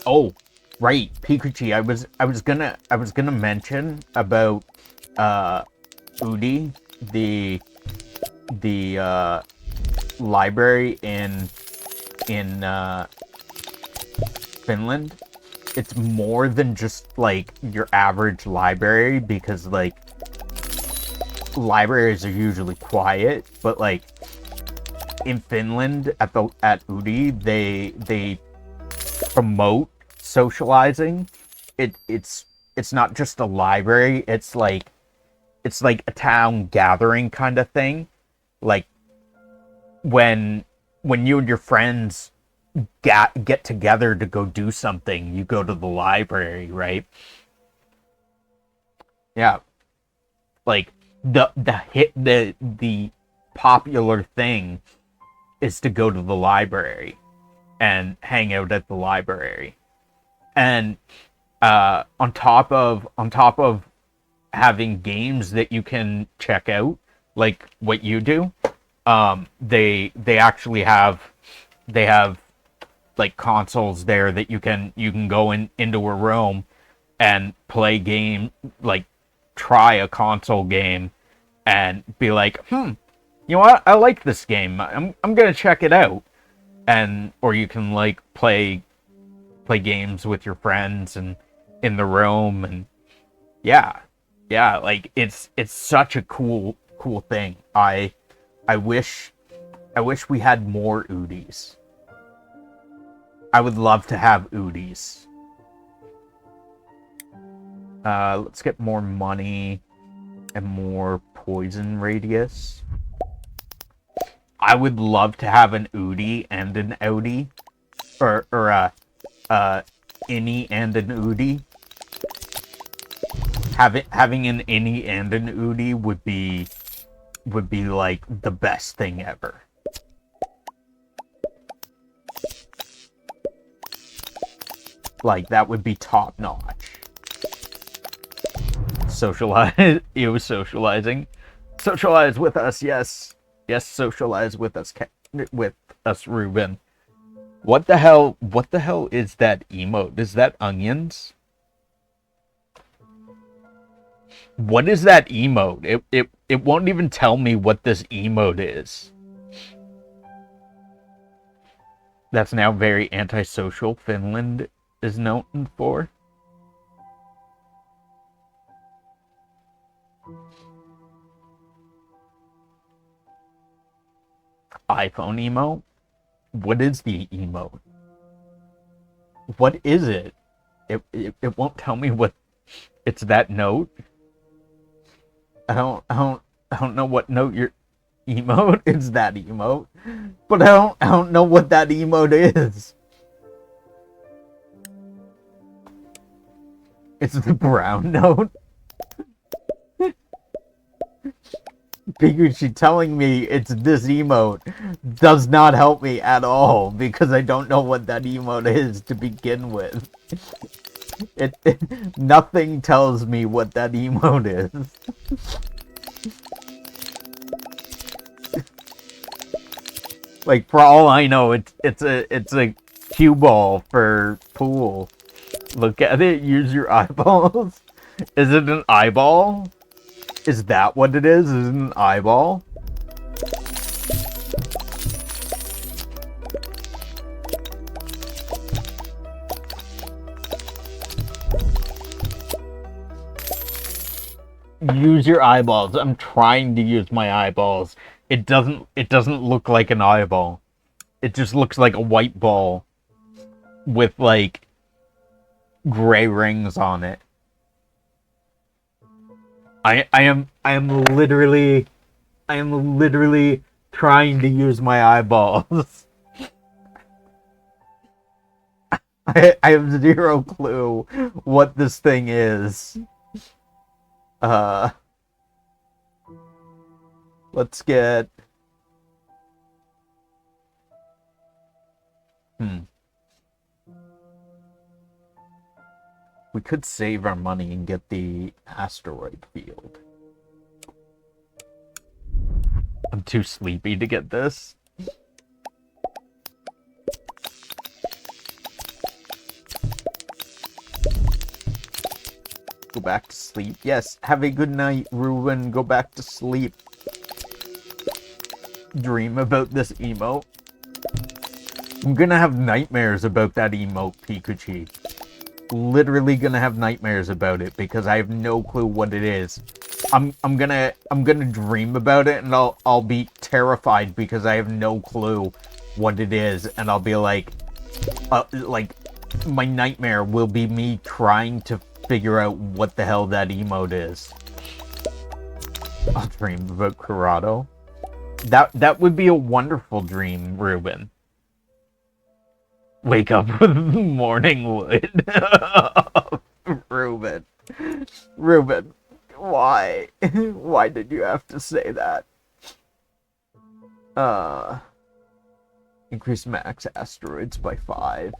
Oh, right, Pikachu. I was gonna mention about Udi, the library in Finland. It's more than just like your average library, because like libraries are usually quiet, but like in Finland at Udi they promote socializing. It's not just a library, it's like a town gathering kind of thing. Like when you and your friends get together to go do something, you go to the library, right? Yeah. Like the popular thing is to go to the library and hang out at the library. And on top of having games that you can check out, like what you do, they actually have like consoles there that you can go into a room and play game, like try a console game and be like, you know what, I like this game, I'm gonna check it out. And or you can like play games with your friends and in the room. And yeah, like it's such a cool thing. I wish we had more Udis. I would love to have Udis. Let's get more money and more poison radius. I would love to have an Udi and an Audi, or a Innie and an Udi. Having an Innie and an Udi would be like the best thing ever. Like that would be top notch. Socialize. You socializing. Socialize with us, yes. Yes, socialize with us, Ruben. What the hell is that emote? Is that onions? What is that emote? It won't even tell me what this emote is. That's now very antisocial, Finland is known for. iPhone emote? What is the emote? What is it? It won't tell me what it's that note. I don't know what note your emote is. That emote, but I don't know what that emote is. It's the brown note. Pikachu telling me it's this emote does not help me at all, because I don't know what that emote is to begin with. Nothing tells me what that emote is. Like, for all I know, it's a cue ball for pool. Look at it, use your eyeballs. Is it an eyeball? Is that what it is? Is it an eyeball? Use your eyeballs. I'm trying to use my eyeballs. It doesn't look like an eyeball. It just looks like a white ball with like gray rings on it. I am literally trying to use my eyeballs. I have zero clue what this thing is. Let's get... We could save our money and get the asteroid field. I'm too sleepy to get this. Go back to sleep. Yes, have a good night, Ruben. Go back to sleep. Dream about this emote. I'm gonna have nightmares about that emote, Pikachu. Literally gonna have nightmares about it because I have no clue what it is. I'm gonna dream about it and I'll be terrified because I have no clue what it is, and I'll be like my nightmare will be me trying to figure out what the hell that emote is. I'll dream about Corrado. That would be a wonderful dream, Ruben. Wake up with morning wood. Ruben, why? Why did you have to say that? Increase max asteroids by 5.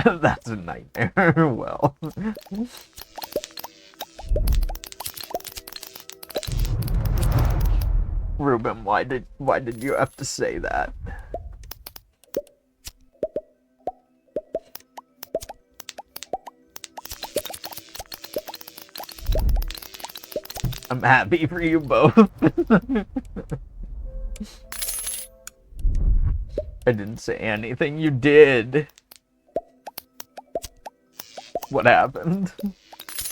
That's a nightmare. Well. Ruben, why did you have to say that? I'm happy for you both. I didn't say anything. You did. What happened?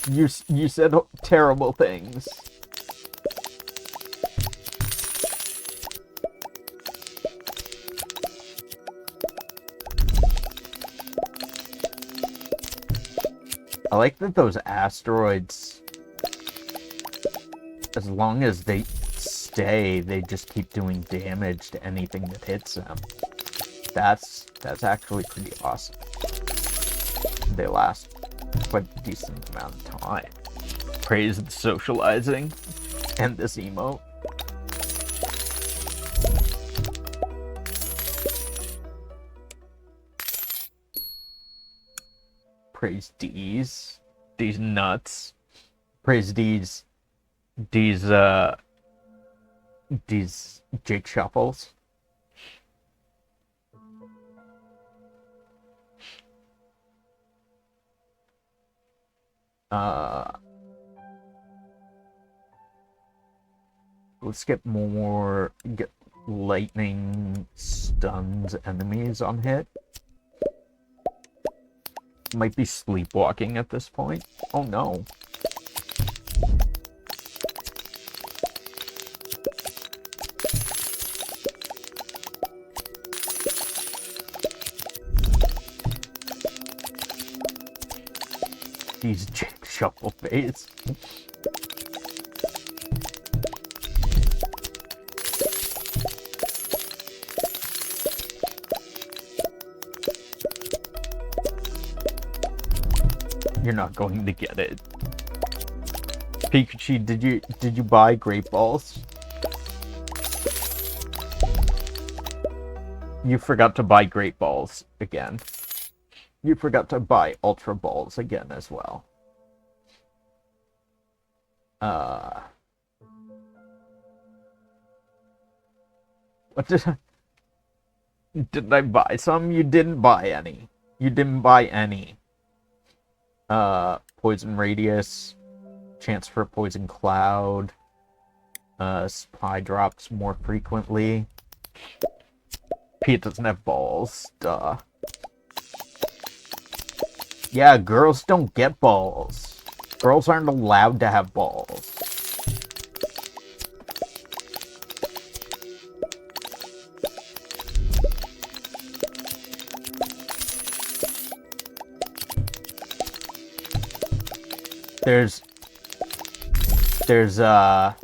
You said terrible things. I like that those asteroids, as long as they stay, they just keep doing damage to anything that hits them. That's actually pretty awesome. They last quite a decent amount of time. Praise the socializing and this emote. Praise D's nuts. Praise D's Jake Shuffles. Let's get lightning stuns enemies on hit. Might be sleepwalking at this point. Oh no. He's Jake Shuffle face. You're not going to get it. Pikachu, did you buy Great Balls? You forgot to buy Great Balls again. You forgot to buy Ultra Balls again as well. What did I buy some? You didn't buy any. You didn't buy any. Poison Radius, chance for Poison Cloud, Supply drops more frequently. Pete doesn't have balls, duh. Yeah, girls don't get balls. Girls aren't allowed to have balls. There's a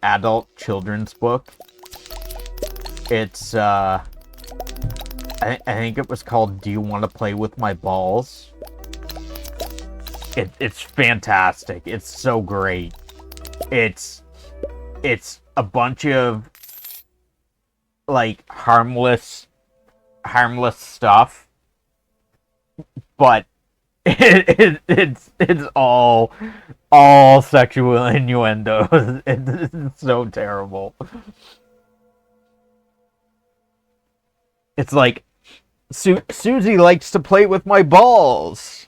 adult children's book. It's I think it was called "Do You Want to Play with My Balls?" It's fantastic. It's so great. It's a bunch of like harmless stuff, but it's all sexual innuendos. It's so terrible. It's like Susie likes to play with my balls.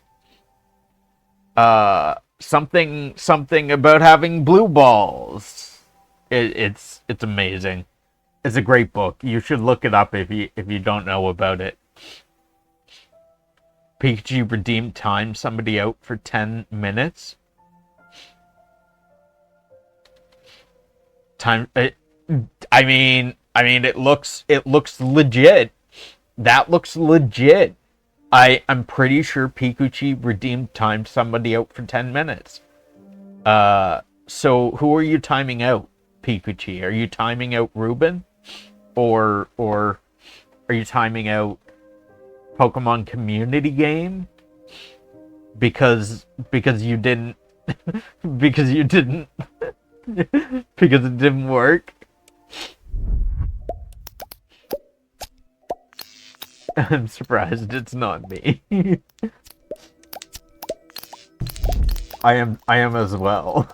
Something about having blue balls. It's amazing. It's a great book. You should look it up if you don't know about it. Pikachu redeemed time somebody out for 10 minutes. I mean it looks legit. That looks legit. I'm pretty sure Pikachu redeemed time somebody out for 10 minutes. So who are you timing out, Pikachu? Are you timing out Ruben? Or are you timing out Pokemon community game? Because you didn't because it didn't work. I'm surprised it's not me. I am as well.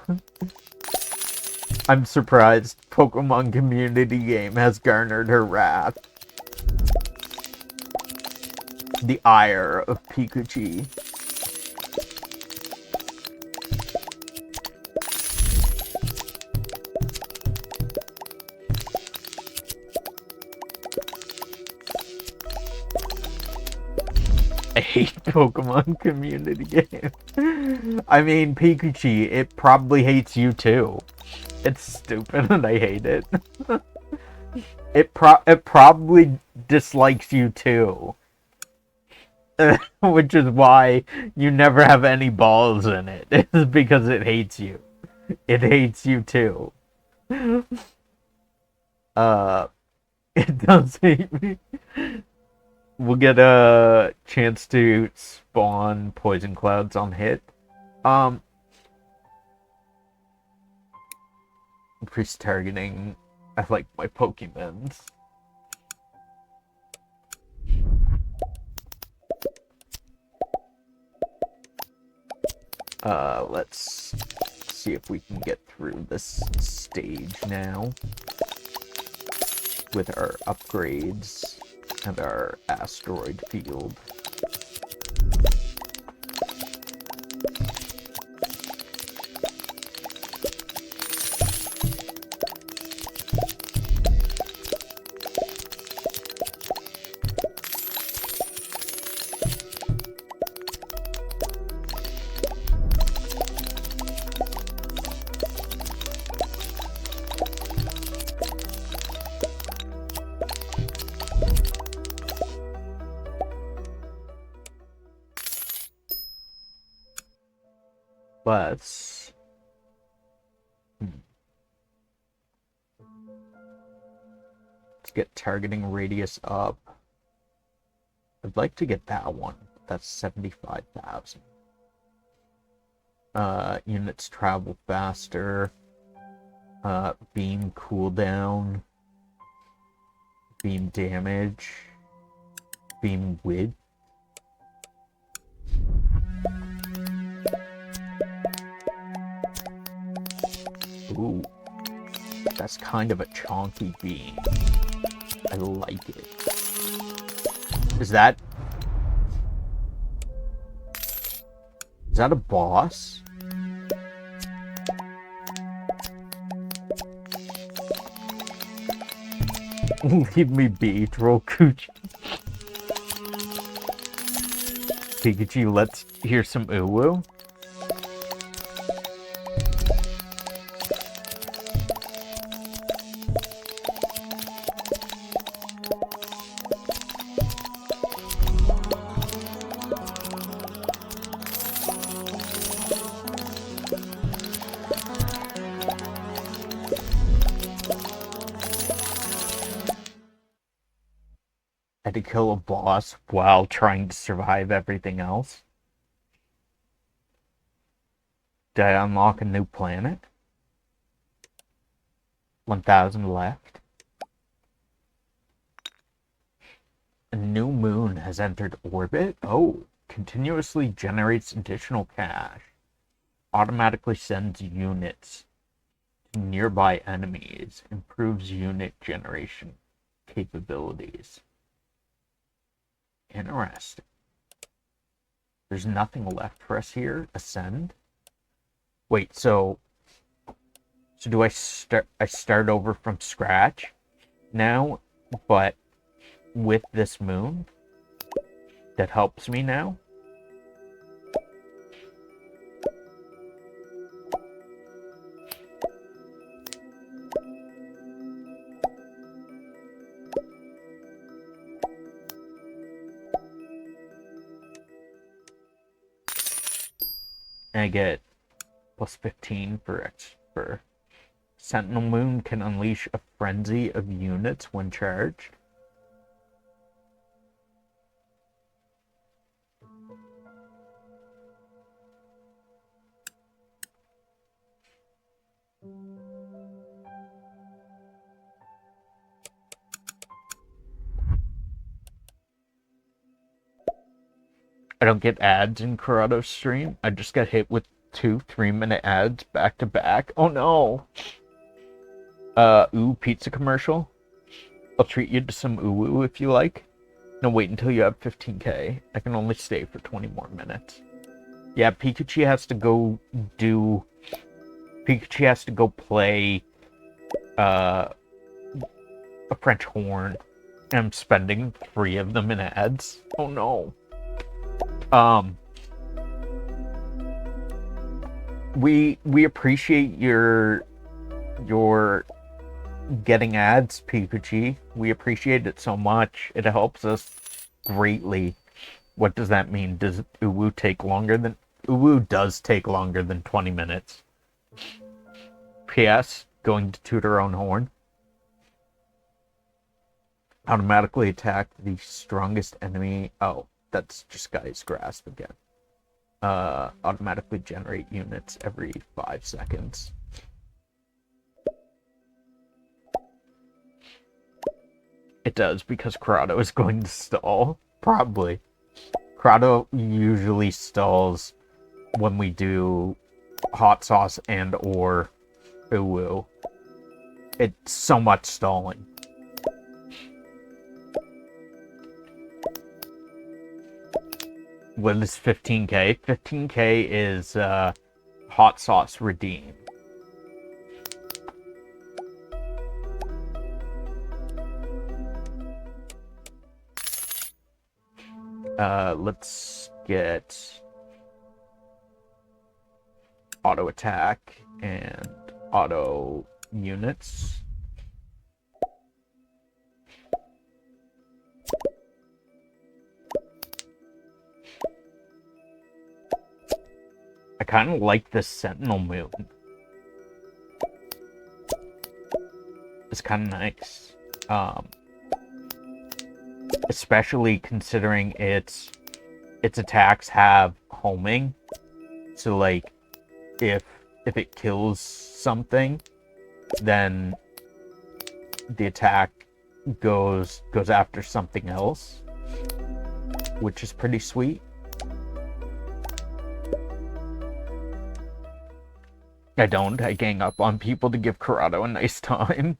I'm surprised Pokemon community game has garnered her wrath. The ire of Pikachu. I hate Pokemon community game. I mean, Pikachu, it probably hates you too. It's stupid and I hate it. It probably dislikes you too. Which is why you never have any balls in it. It's because it hates you. It hates you too. It does hate me. We'll get a chance to spawn poison clouds on hit. Increase targeting. I like my Pokemons. Let's see if we can get through this stage now with our upgrades and our asteroid field. Let's get targeting radius up. I'd like to get that one. That's 75,000. Units travel faster. Beam cooldown. Beam damage. Beam width. Ooh, that's kind of a chonky beam. I like it. Is that a boss? Leave me be, Troll Cooch. Pikachu, let's hear some Uwu. Had to kill a boss while trying to survive everything else. Did I unlock a new planet? 1,000 left. A new moon has entered orbit. Oh, continuously generates additional cash. Automatically sends units to nearby enemies. Improves unit generation capabilities. Interesting. There's nothing left for us here. Ascend. Wait, so do I start over from scratch now, but with this moon that helps me now? And I get plus 15 for Sentinel Moon can unleash a frenzy of units when charged. I don't get ads in Corrado's stream. I just got hit with 2 3-minute ads back to back. Oh no. Ooh, pizza commercial. I'll treat you to some Uwu if you like. No, wait until you have 15k. I can only stay for 20 more minutes. Yeah, Pikachu has to go play a French horn. And I'm spending 3 of them in ads. Oh no. We appreciate your getting ads, Pikachu. We appreciate it so much. It helps us greatly. What does that mean? Does Uwu take longer than... Uwu does take longer than 20 minutes. P.S. Going to toot our own horn. Automatically attack the strongest enemy. Oh, that's just Guy's Grasp again. Automatically generate units every 5 seconds. It does, because Corrado is going to stall. Probably. Corrado usually stalls when we do hot sauce and or Uwu. It's so much stalling. What is 15k? 15k is hot sauce redeem. Let's get auto attack and auto units. I kind of like this Sentinel Moon. It's kind of nice. Especially considering its attacks have homing. So like if it kills something, then the attack goes after something else, which is pretty sweet. I gang up on people to give Corrado a nice time.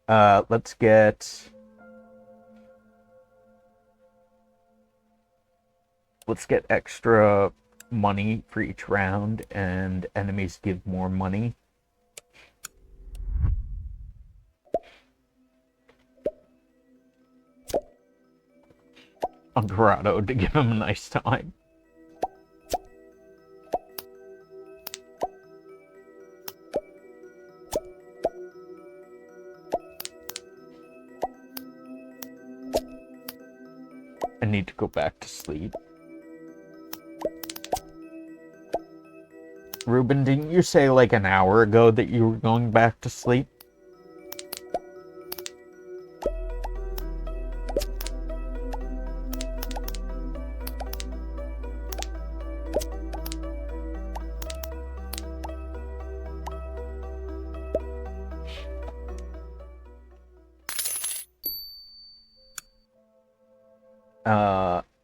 Let's get extra money for each round, and enemies give more money. on Corrado to give him a nice time. I need to go back to sleep. Ruben, didn't you say like an hour ago that you were going back to sleep?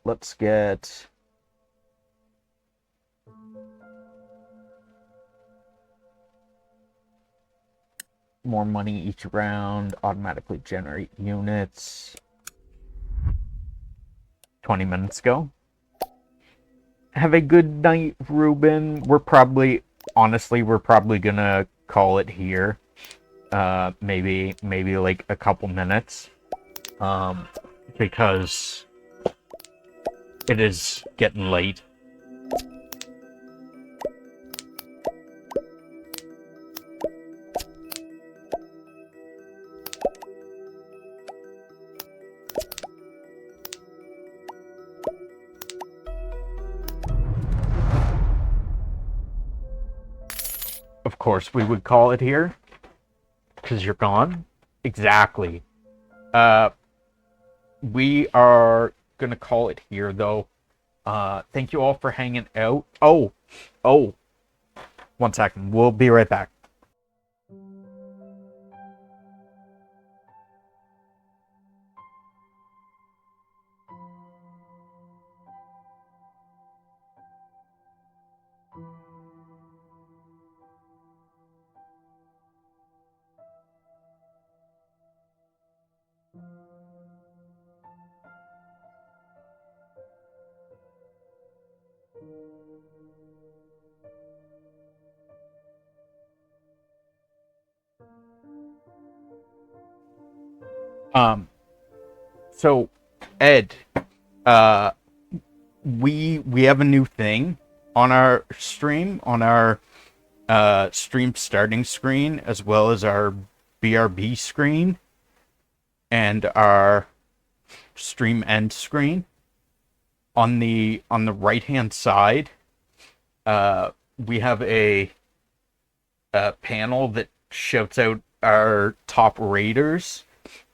Let's get more money each round, automatically generate units. 20 minutes ago. Have a good night, Ruben. Honestly, we're probably gonna call it here. Maybe like a couple minutes. Because it is getting late. Of course, we would call it here. Because you're gone. Exactly. We are gonna call it here, though. Thank you all for hanging out. Oh. 1 second. We'll be right back. So, Ed, we have a new thing on our stream, on our stream starting screen, as well as our BRB screen and our stream end screen. On the right hand side, we have a panel that shouts out our top raters.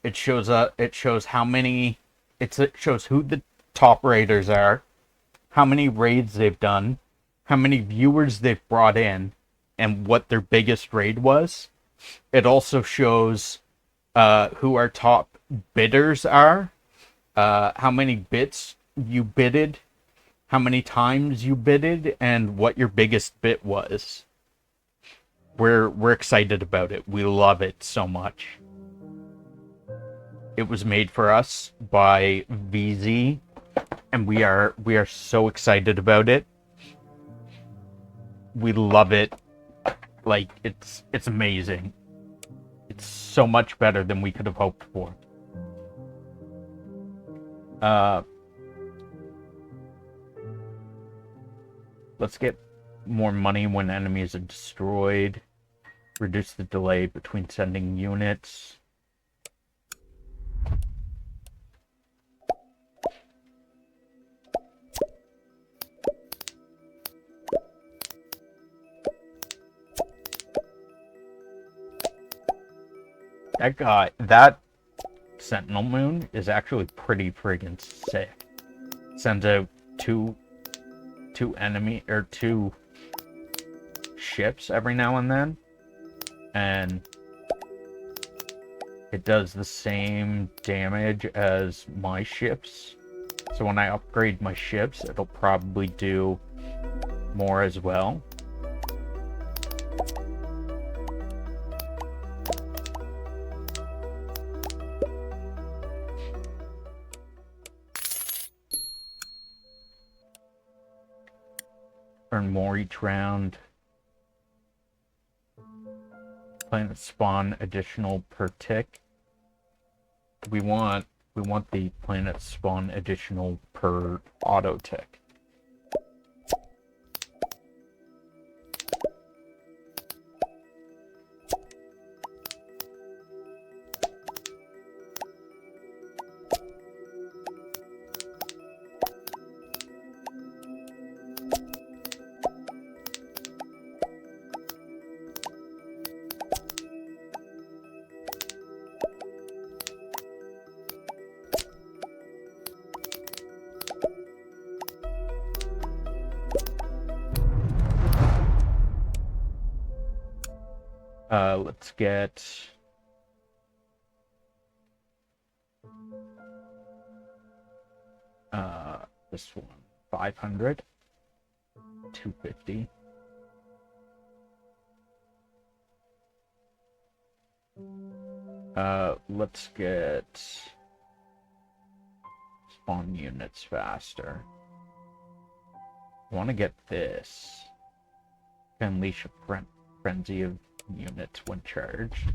It shows how many. It shows who the top raters are, how many raids they've done, how many viewers they've brought in, and what their biggest raid was. It also shows who our top bidders are, how many bits you bidded, how many times you bidded, and what your biggest bit was. We're excited about it. We love it so much. It was made for us by VZ, and we are so excited about it. We love it. Like, it's amazing. It's so much better than we could have hoped for. Let's get more money when enemies are destroyed. Reduce the delay between sending units. That Sentinel Moon is actually pretty friggin' sick. Sends out two ships every now and then, and it does the same damage as my ships. So when I upgrade my ships, it'll probably do more as well. Earn more each round. Planets spawn additional per tick. We want We want the planet spawn additional per auto tick. Let's get this one 500, 250. Let's get spawn units faster. I want to get this. Unleash a frenzy of units when charged.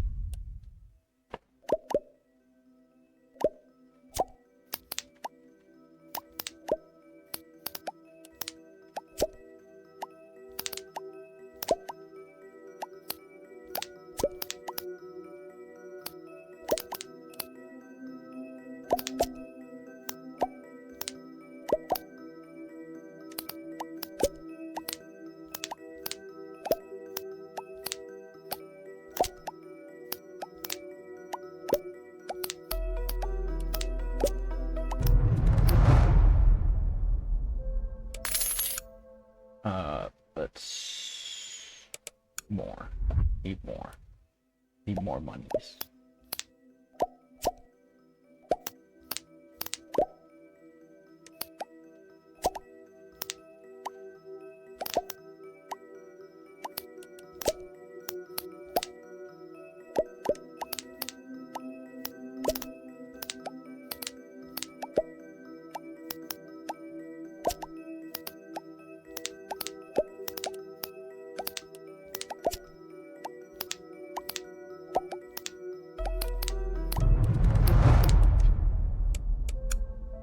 Let's more. Need more. Need more monies.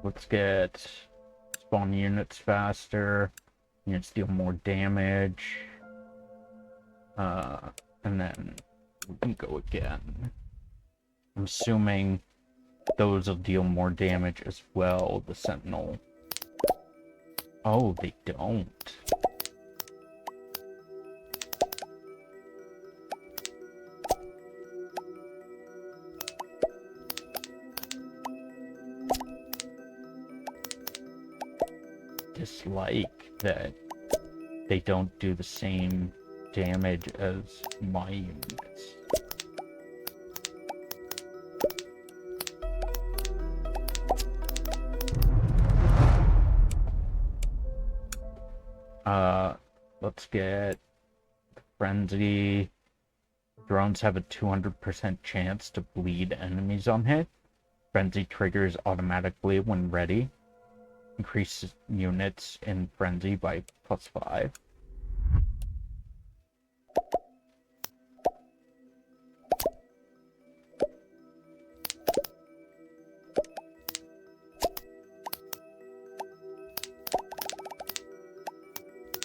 Let's get spawn units faster. Units deal more damage. And then we can go again. I'm assuming those will deal more damage as well, the Sentinel. Oh, they don't. Dislike that they don't do the same damage as my units. Let's get Frenzy. Drones have a 200% chance to bleed enemies on hit. Frenzy triggers automatically when ready. Increases units in Frenzy by +5.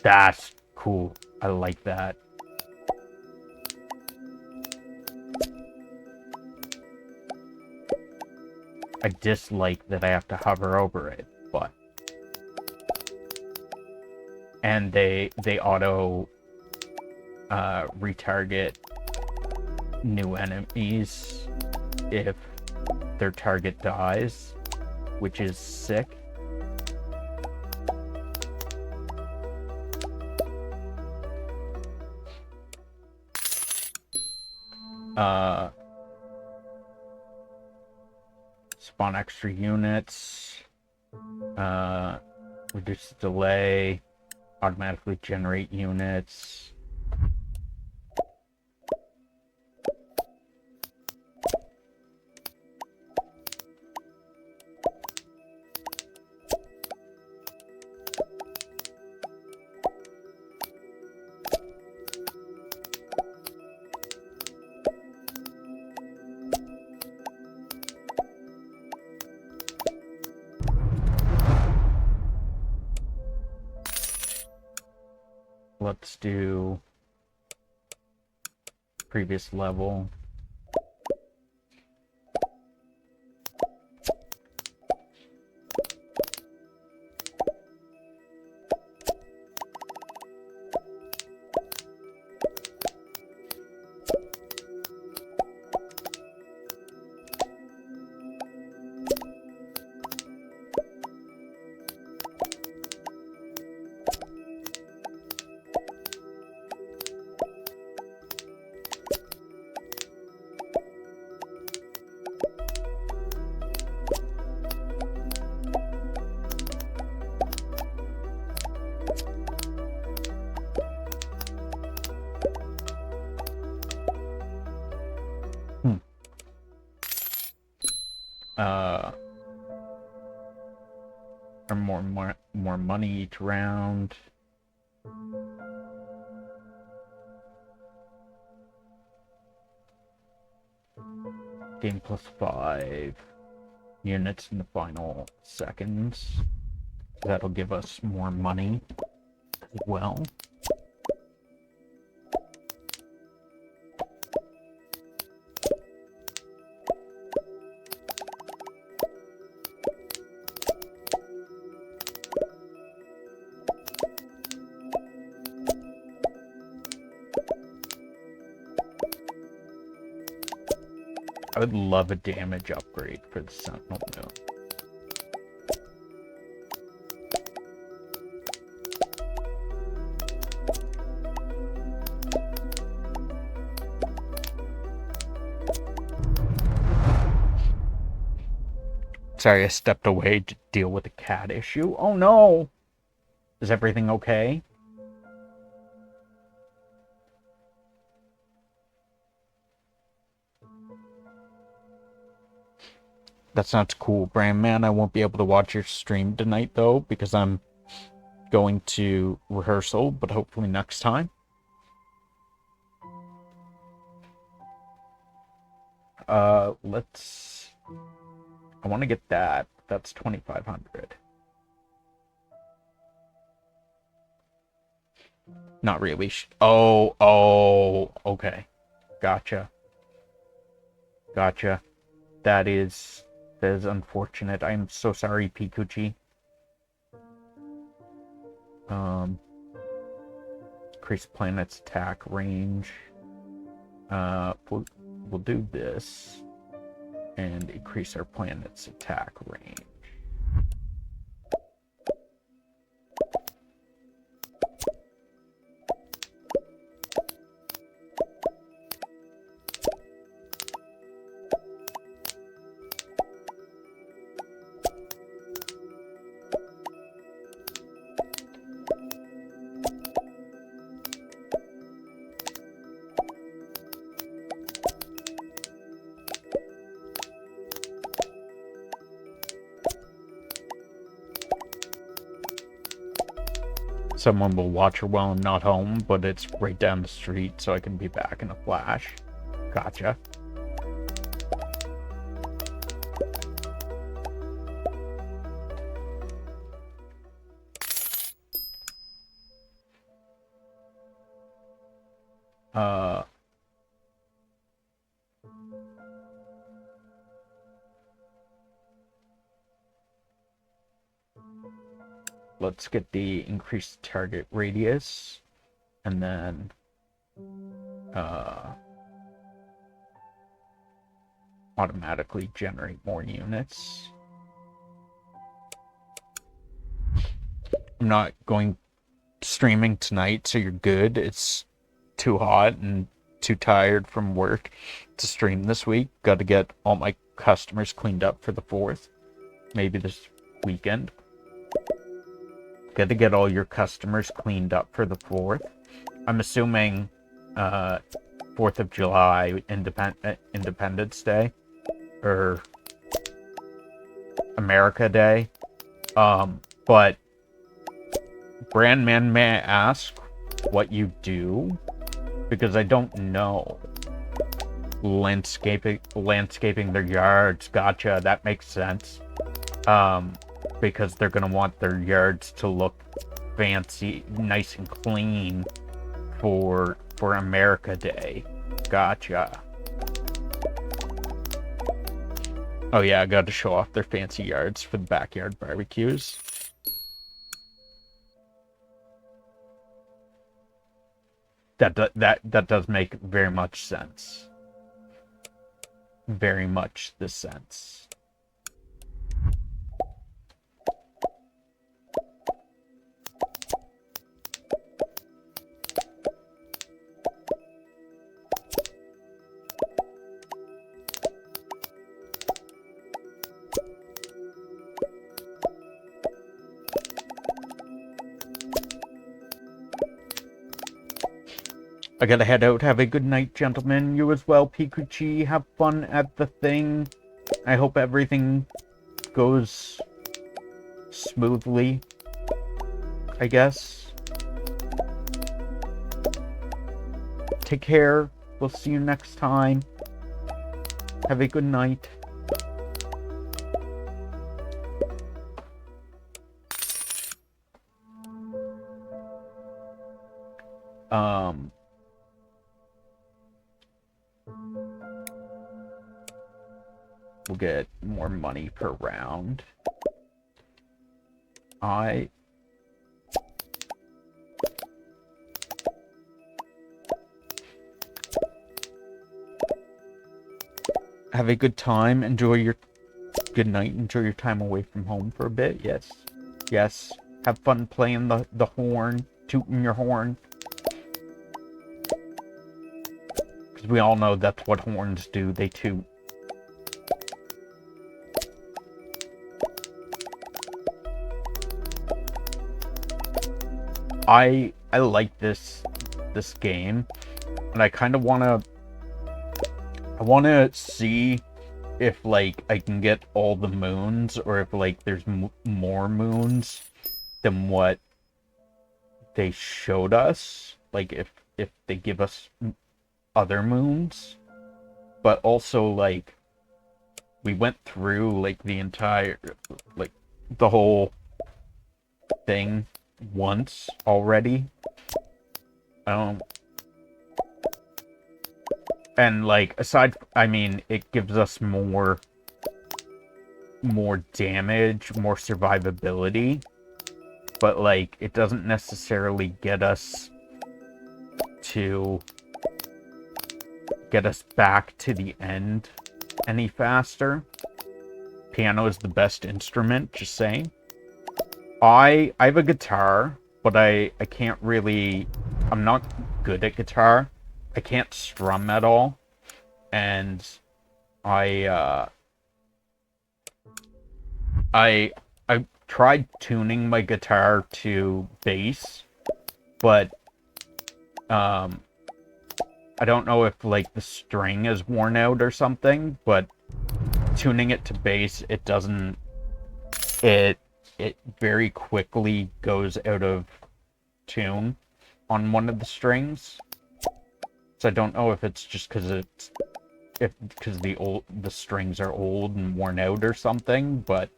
That's cool. I like that. I dislike that I have to hover over it, but... And they auto retarget new enemies if their target dies, which is sick. Spawn extra units, reduce delay, automatically generate units. let's do previous level. Or more money each round. Gain +5 units in the final seconds. That'll give us more money as well. I would love a damage upgrade for the Sentinel Moon. Sorry, I stepped away to deal with a cat issue. Oh no! Is everything okay? That sounds cool, Brandman. I won't be able to watch your stream tonight, though, because I'm going to rehearsal, but hopefully next time. Let's... I want to get that. That's 2,500. Not really. Oh, okay. Gotcha. That is unfortunate. I'm so sorry, Pikuchi. Increase planet's attack range. We'll do this and increase our planet's attack range. Someone will watch her while I'm not home, but it's right down the street, so I can be back in a flash. Gotcha. Let's get the increased target radius, and then automatically generate more units. I'm not going streaming tonight, so you're good. It's too hot and too tired from work to stream this week. Got to get all my customers cleaned up for the 4th. Maybe this weekend. Got to get all your customers cleaned up for the 4th. I'm assuming 4th of July, Independence Day, or America Day. But Brandman, may I ask what you do? Because I don't know. Landscaping their yards. Gotcha, that makes sense. Because they're gonna want their yards to look fancy, nice and clean for America Day. Gotcha. Oh yeah, I got to show off their fancy yards for the backyard barbecues. That does make very much sense. Very much the sense. I gotta head out. Have a good night, gentlemen. You as well, Pikuchi. Have fun at the thing. I hope everything goes smoothly, I guess. Take care. We'll see you next time. Have a good night. We'll get more money per round. Have a good time. Good night. Enjoy your time away from home for a bit. Yes. Yes. Have fun playing the horn. Tooting your horn. Because we all know that's what horns do. They toot. I like this game, and I kind of wanna see if like I can get all the moons, or if like there's more moons than what they showed us. Like if they give us other moons, but also like we went through like the entire the whole thing once already. And like I mean, it gives us more damage, more survivability, but like it doesn't necessarily get us back to the end any faster. Piano is the best instrument, just saying. I have a guitar, but I can't really... I'm not good at guitar. I can't strum at all. And I tried tuning my guitar to bass, but I don't know if like the string is worn out or something, but tuning it to bass, it doesn't... It very quickly goes out of tune on one of the strings. So I don't know if it's just because the strings are old and worn out or something, but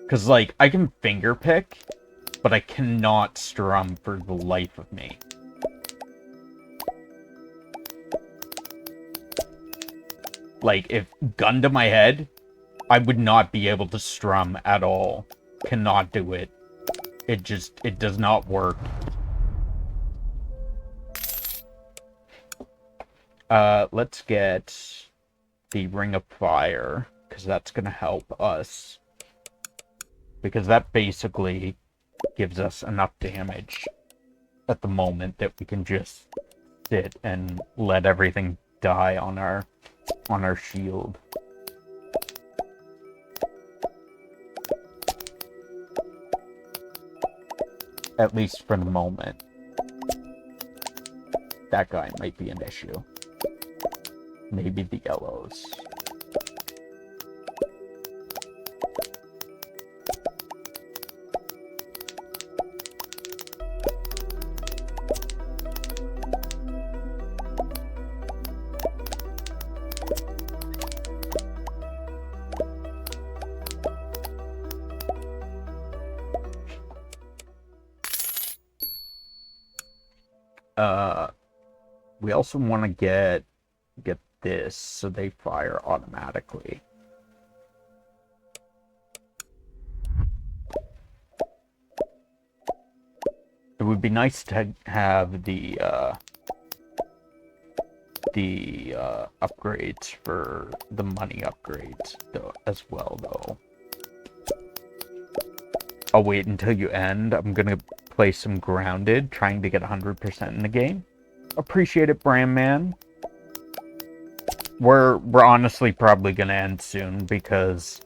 because like I can finger pick, but I cannot strum for the life of me. Like if gun to my head, I would not be able to strum at all. Cannot do it. It does not work. Let's get the Ring of Fire, because that's gonna help us. Because that basically gives us enough damage at the moment that we can just sit and let everything die on our shield. At least for the moment. That guy might be an issue. Maybe the yellows. We also want to get this so they fire automatically. It would be nice to have the upgrades for the money upgrades though, as well, though. I'll wait until you end. I'm gonna play some Grounded, trying to get 100% in the game. Appreciate it, Brandman. We're honestly probably gonna end soon because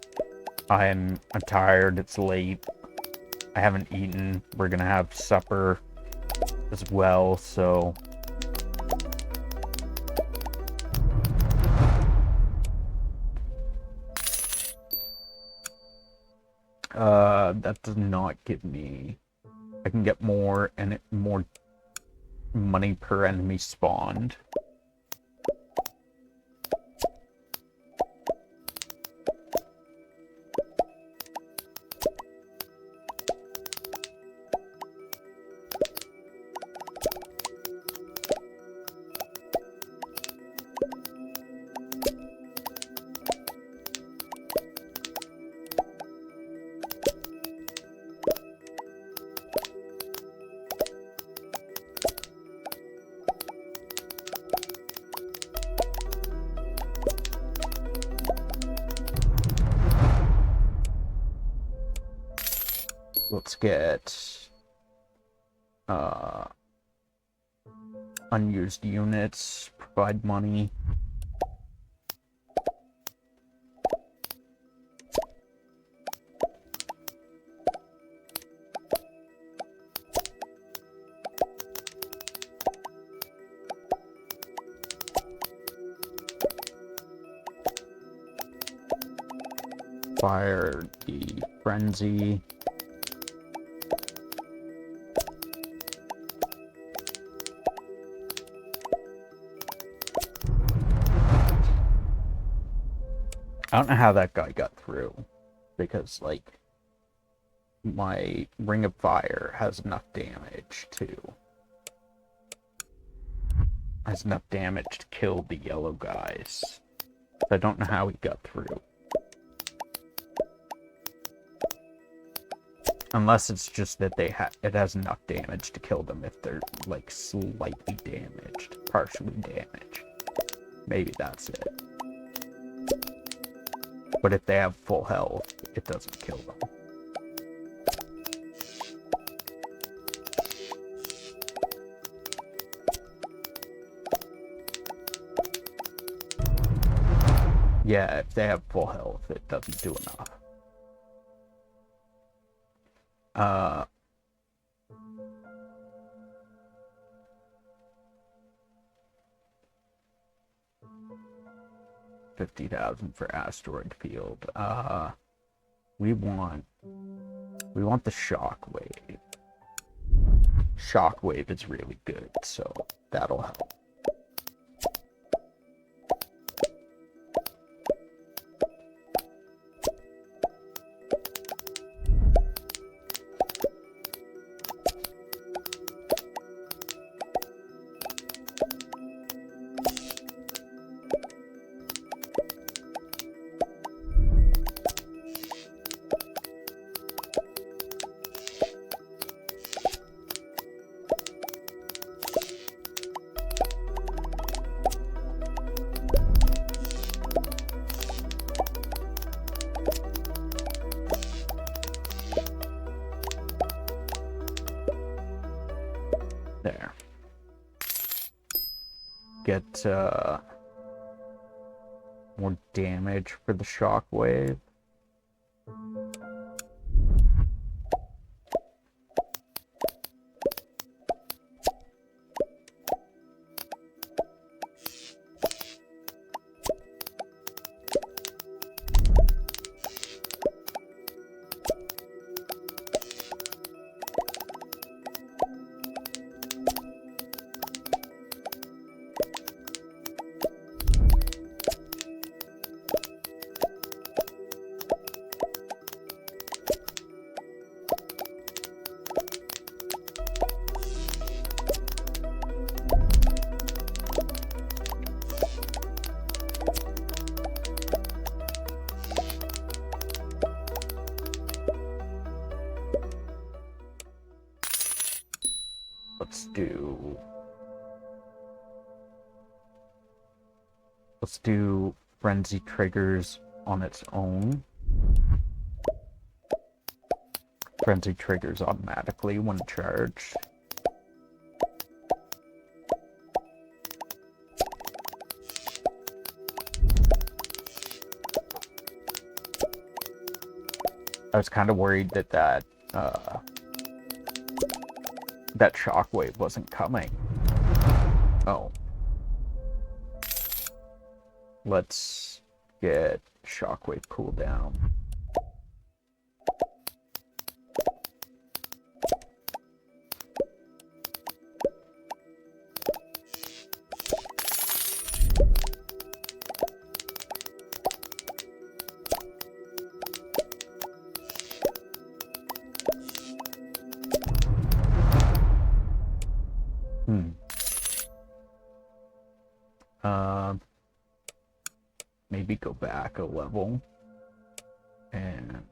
I'm tired. It's late. I haven't eaten. We're gonna have supper as well, so that does not give me. I can get more more money per enemy spawned. Let's get unused units, provide money. Fire the frenzy. I don't know how that guy got through, because, like, my Ring of Fire has enough damage to kill the yellow guys. I don't know how he got through. Unless it's just that it has enough damage to kill them if they're, like, slightly damaged, partially damaged. Maybe that's it. But if they have full health, it doesn't kill them. Yeah, if they have full health, it doesn't do enough. 50,000 for asteroid field. We want the shockwave. Shockwave is really good, so that'll help. There. Get more damage for the shockwave. let's do frenzy triggers on its own. Frenzy triggers automatically when charged. I was kind of worried that that shockwave wasn't coming. Oh. Let's get shockwave cooldown. Maybe go back a level and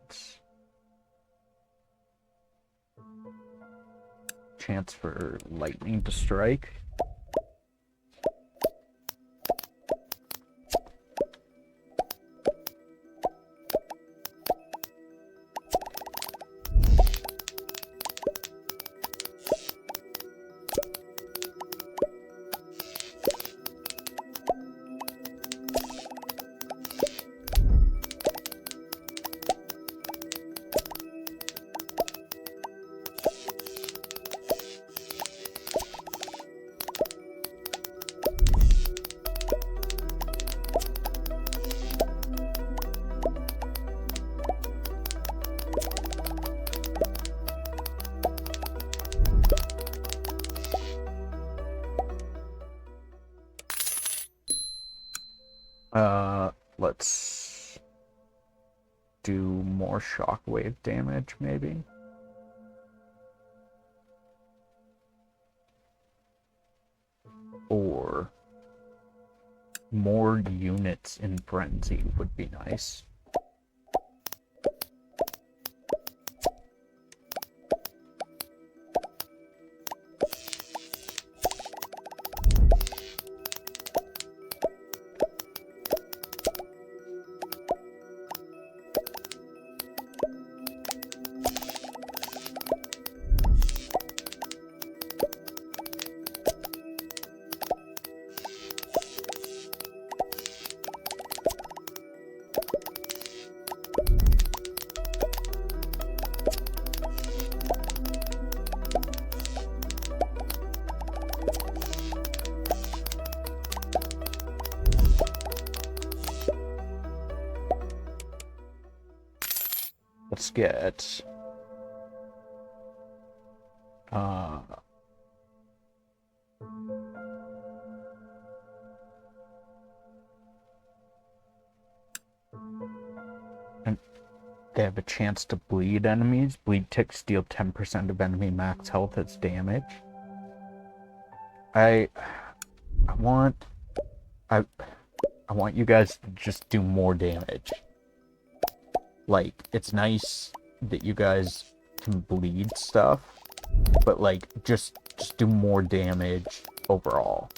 chance for lightning to strike. Let's do more shockwave damage, maybe. Or more units in frenzy would be nice. Let's get and they have a chance to bleed enemies. Bleed ticks deal 10% of enemy max health as damage. I want you guys to just do more damage. Like, it's nice that you guys can bleed stuff, but like, just do more damage overall.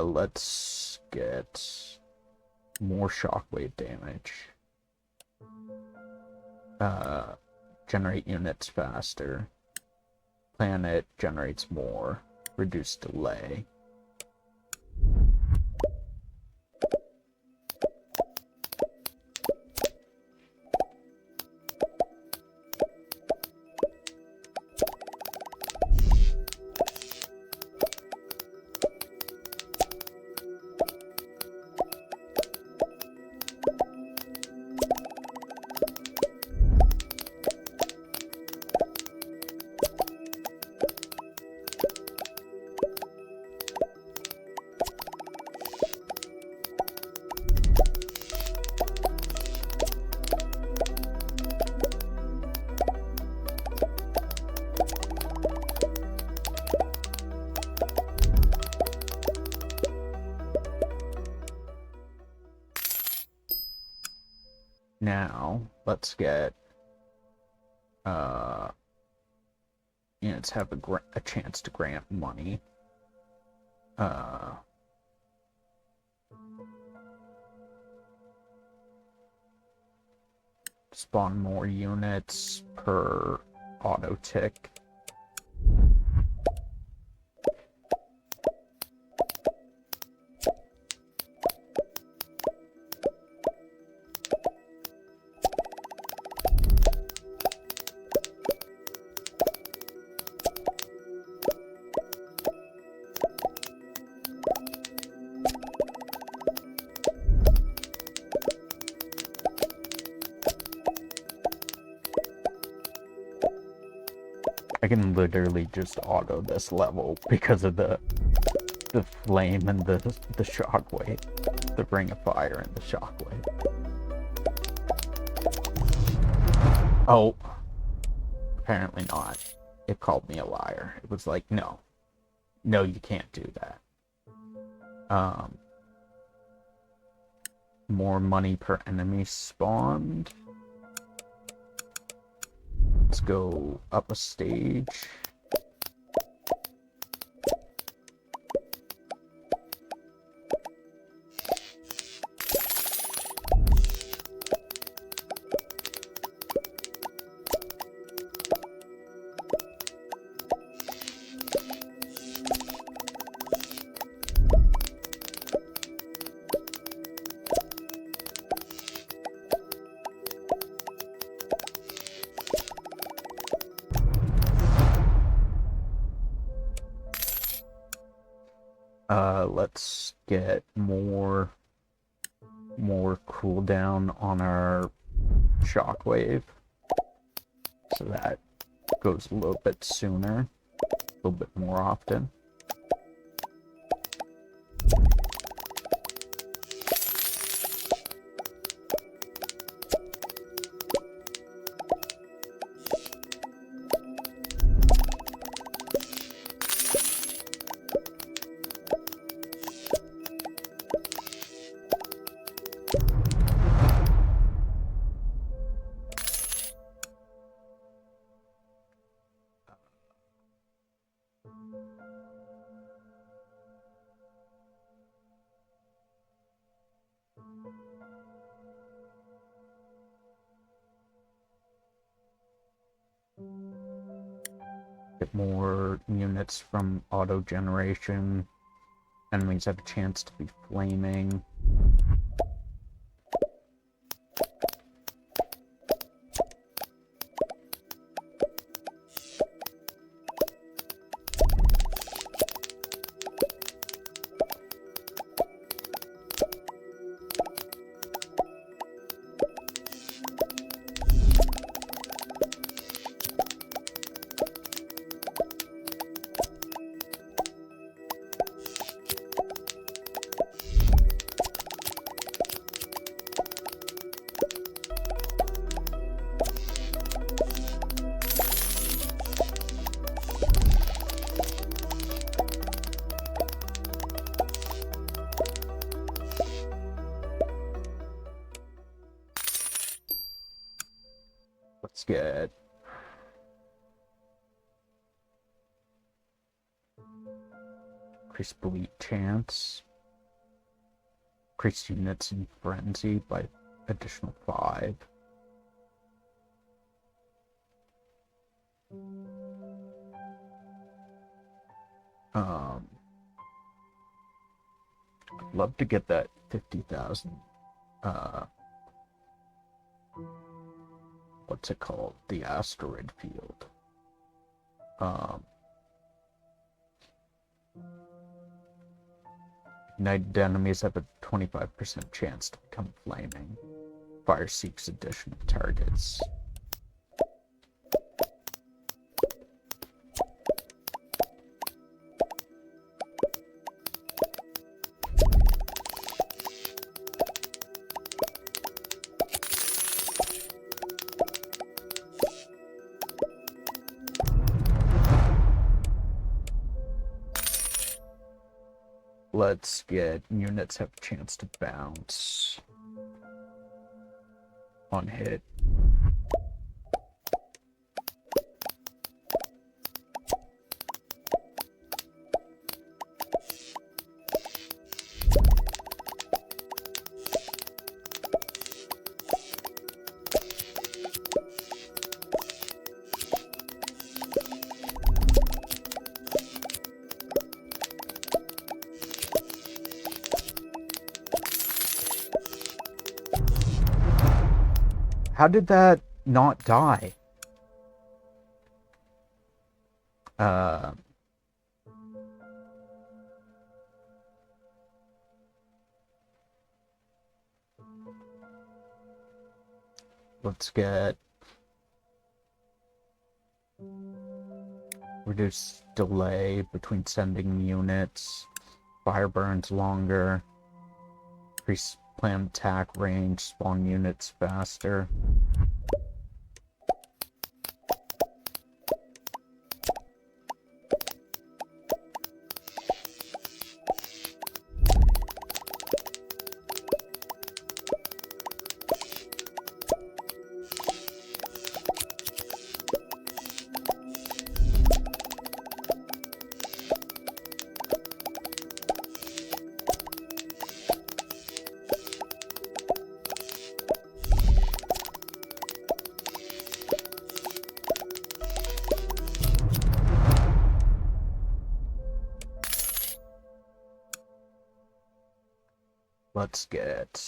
Let's get more shockwave damage. Generate units faster. Planet generates more. Reduce delay. Now, let's get units have a chance to grant money. Spawn more units per auto tick. I can literally just auto this level because of the flame and the shockwave, the ring of fire and the shockwave. Oh, apparently not. It called me a liar. It was like, no, you can't do that. More money per enemy spawned. Let's go up a stage. Let's get more cooldown on our shockwave, so that goes a little bit sooner, a little bit more often. Get more units from auto generation. Enemies have a chance to be flaming. Let's get increase bleed chance, increase units in frenzy by additional 5. I'd love to get that 50,000 what's it called? The asteroid field. Ignited enemies have a 25% chance to become flaming. Fire seeks additional targets. Let's get units have a chance to bounce. on hit. How did that not die? Let's get reduce delay between sending units, fire burns longer, increase plan attack range, spawn units faster. Let's get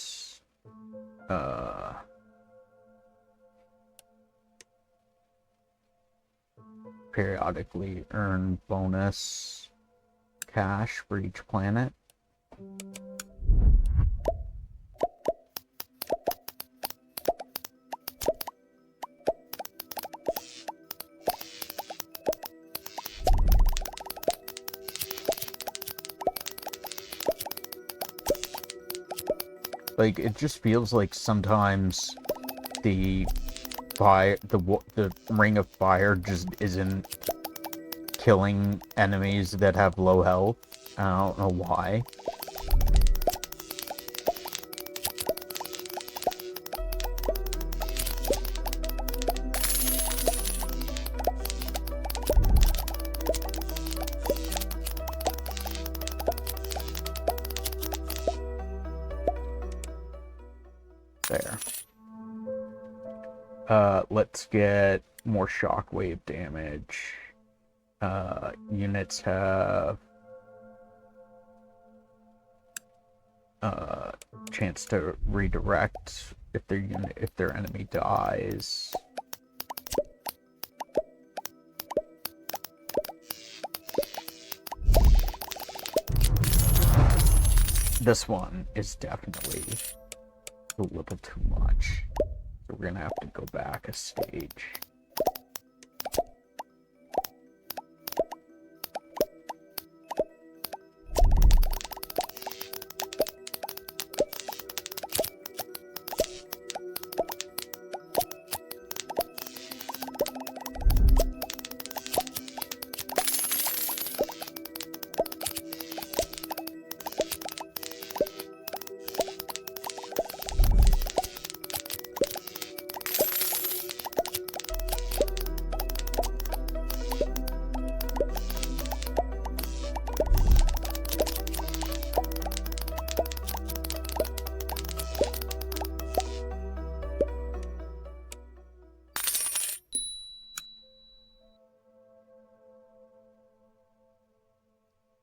periodically earn bonus cash for each planet. Like, it just feels like sometimes the ring of fire just isn't killing enemies that have low health. I don't know why. There. Let's get more shockwave damage. Units have chance to redirect if their enemy dies. This one is definitely a little too much. So we're gonna have to go back a stage.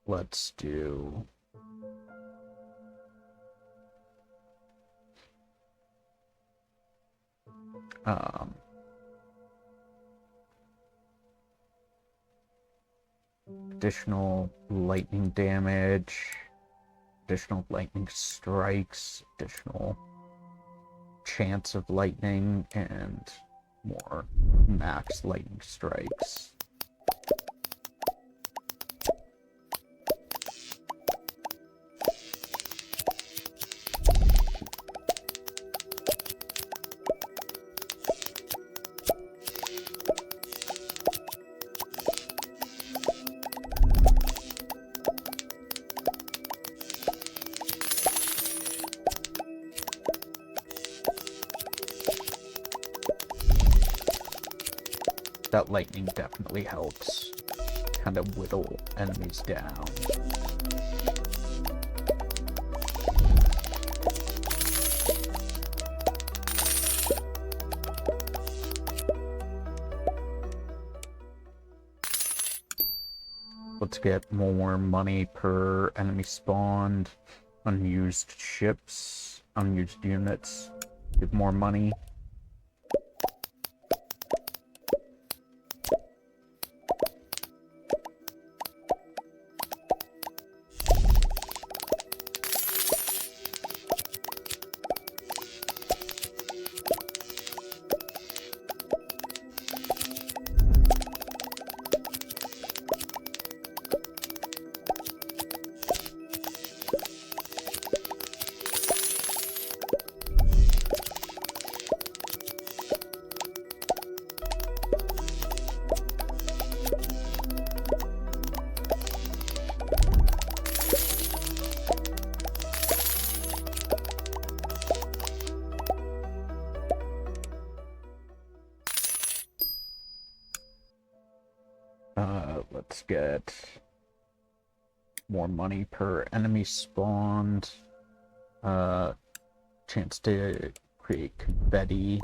Let's do additional lightning damage, additional lightning strikes, additional chance of lightning, and more max lightning strikes. That lightning definitely helps kind of whittle enemies down. Let's get more money per enemy spawned. Unused ships, unused units, get more money. Let's get more money per enemy spawned. Chance to create confetti.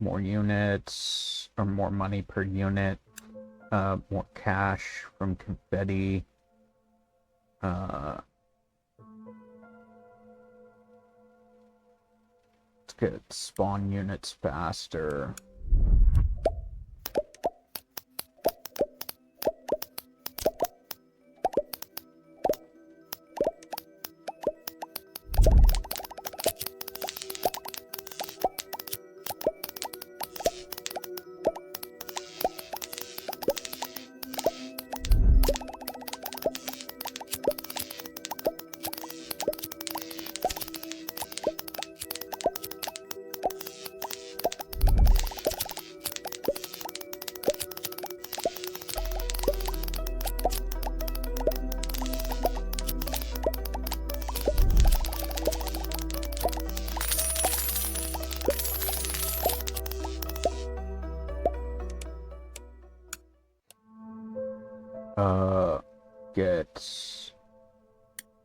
More units, or more money per unit, more cash from confetti, let's get spawn units faster.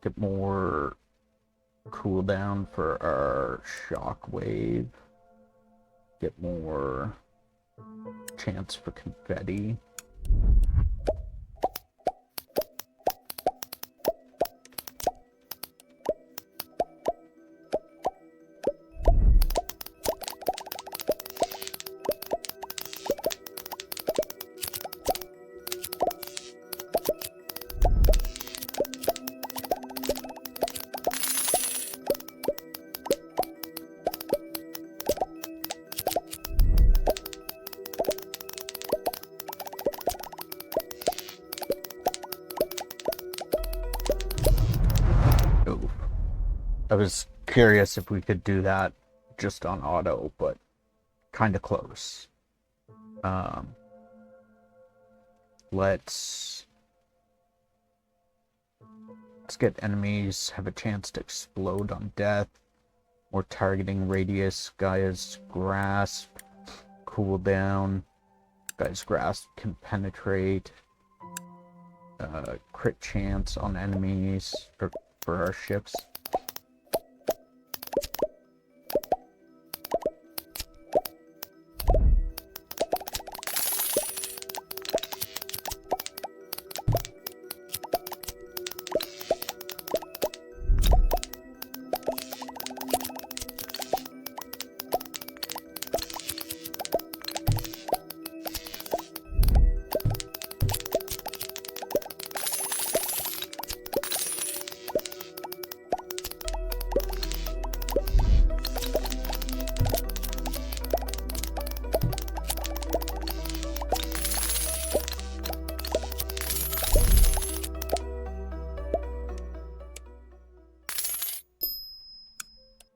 Get more cooldown for our shockwave. Get more chance for confetti. I was curious if we could do that just on auto, but kind of close. Let's get enemies have a chance to explode on death. More targeting radius. Gaia's Grasp. Cooldown. Gaia's Grasp can penetrate. Crit chance on enemies, or for our ships.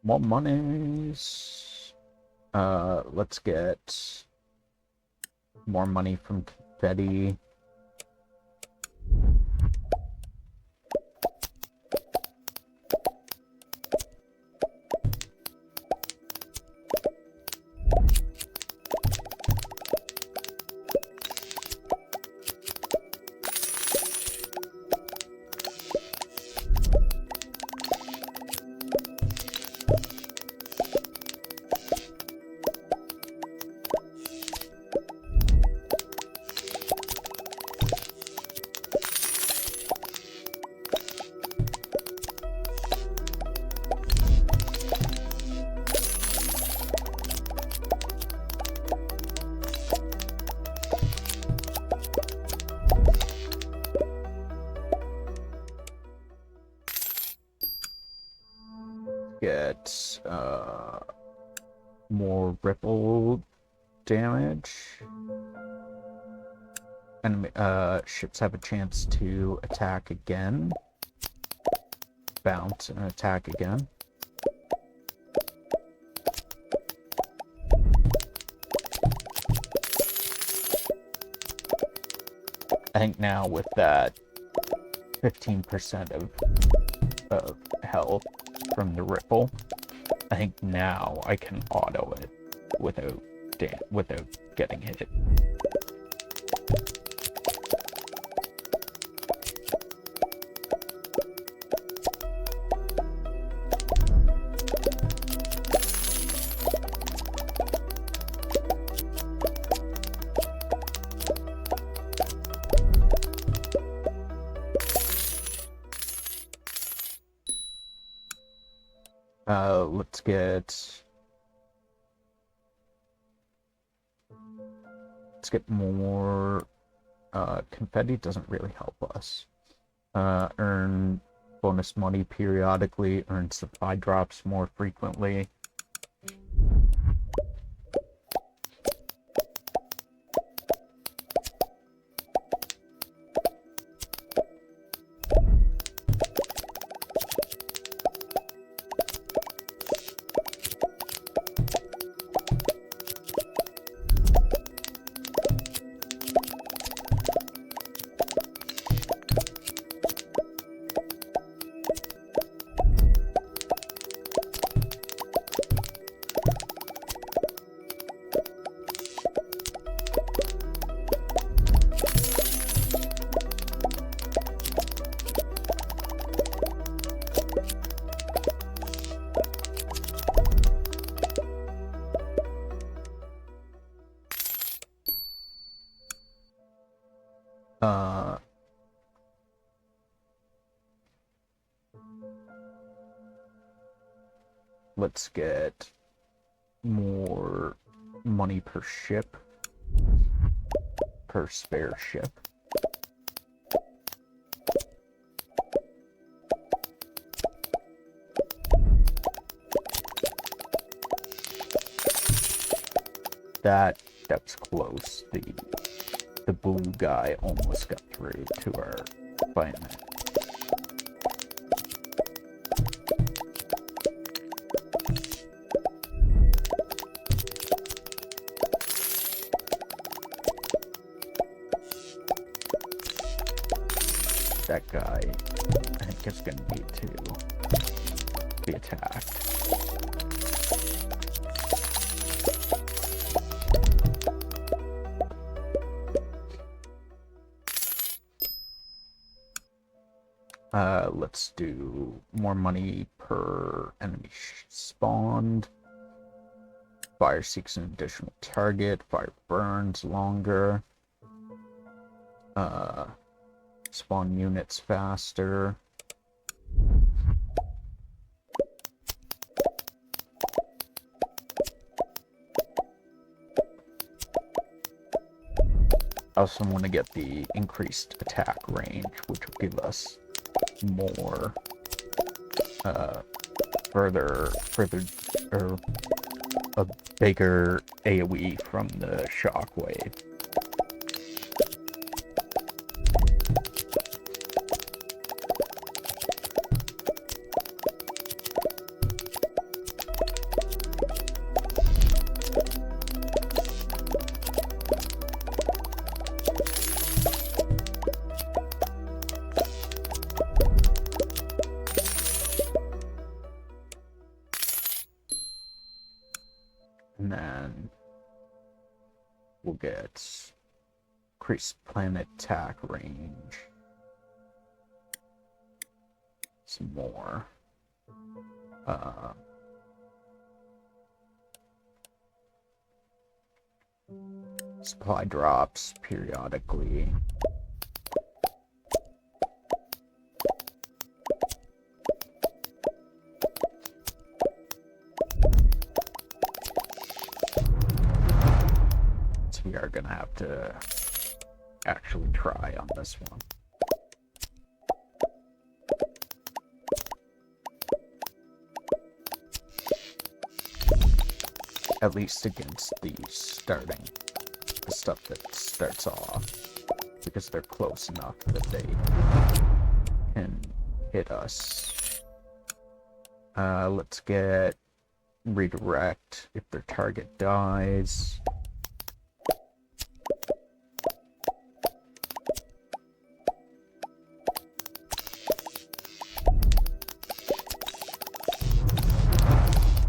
More monies. Let's get more money from confetti. Get more ripple damage. And ships have a chance to attack again. Bounce and attack again. I think now with that 15% of health from the ripple, I think now I can auto it without getting hit. Let's get more confetti. Doesn't really help us. Earn bonus money periodically, earn supply drops more frequently. Let's get more money per ship, per spare ship. That was close. The blue guy almost got through to our fireman. That guy, I think, is going to need to be attacked. Let's do more money per enemy spawned. Fire seeks an additional target. Fire burns longer. Spawn units faster. I also want to get the increased attack range, which will give us more further or a bigger AoE from the shockwave. we'll get increased planet attack range. Some more. Supply drops periodically. So we are gonna have to actually try on this one. At least against the stuff that starts off, because they're close enough that they can hit us. Let's get redirect if their target dies.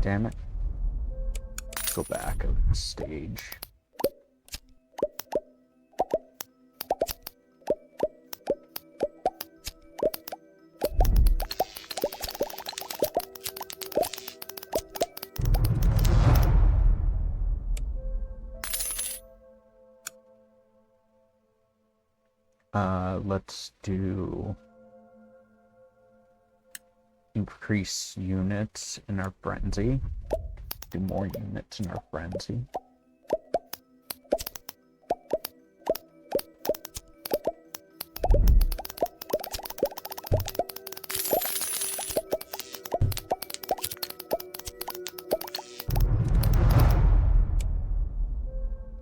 Damn it. Go back of the stage. Let's do increase units in our frenzy. Do more units in our frenzy.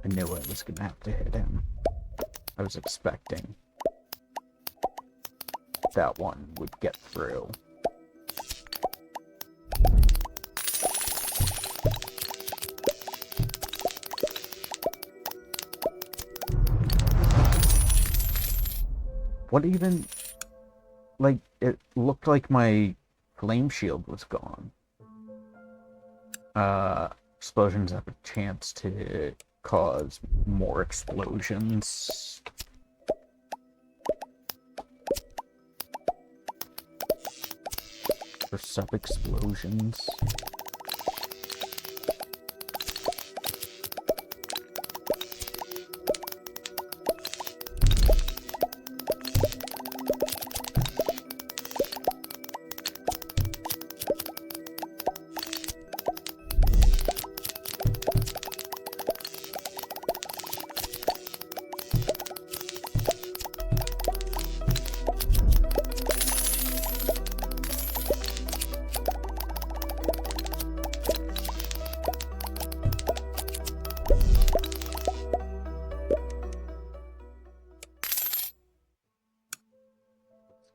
I knew I was gonna have to hit him. I was expecting that one would get through. What even, like, it looked like my flame shield was gone. Explosions have a chance to cause more explosions. For sub-explosions.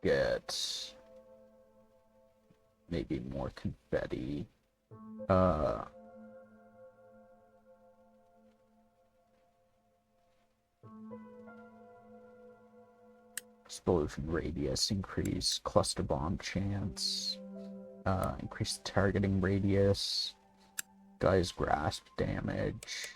Get maybe more confetti. Explosion radius, increase cluster bomb chance, increase targeting radius, Guy's grasp damage.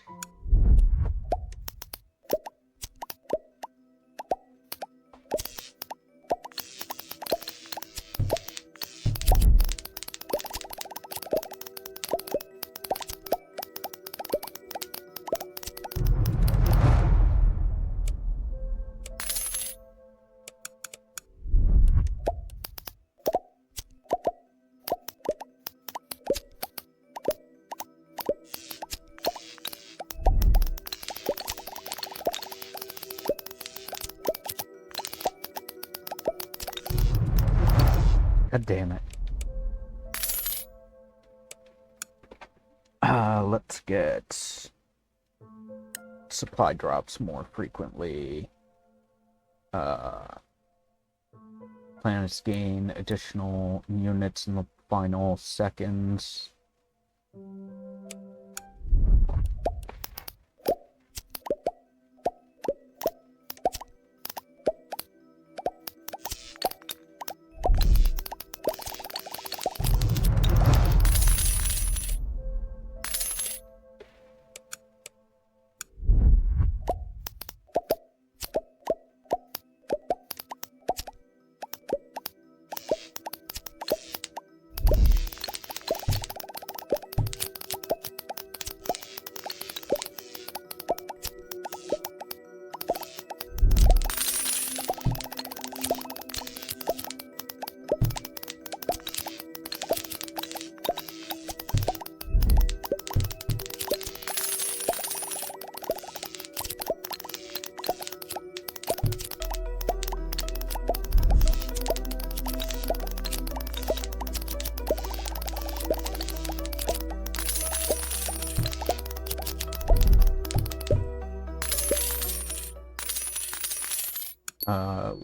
God damn it. Let's get supply drops more frequently. Planets gain additional units in the final seconds.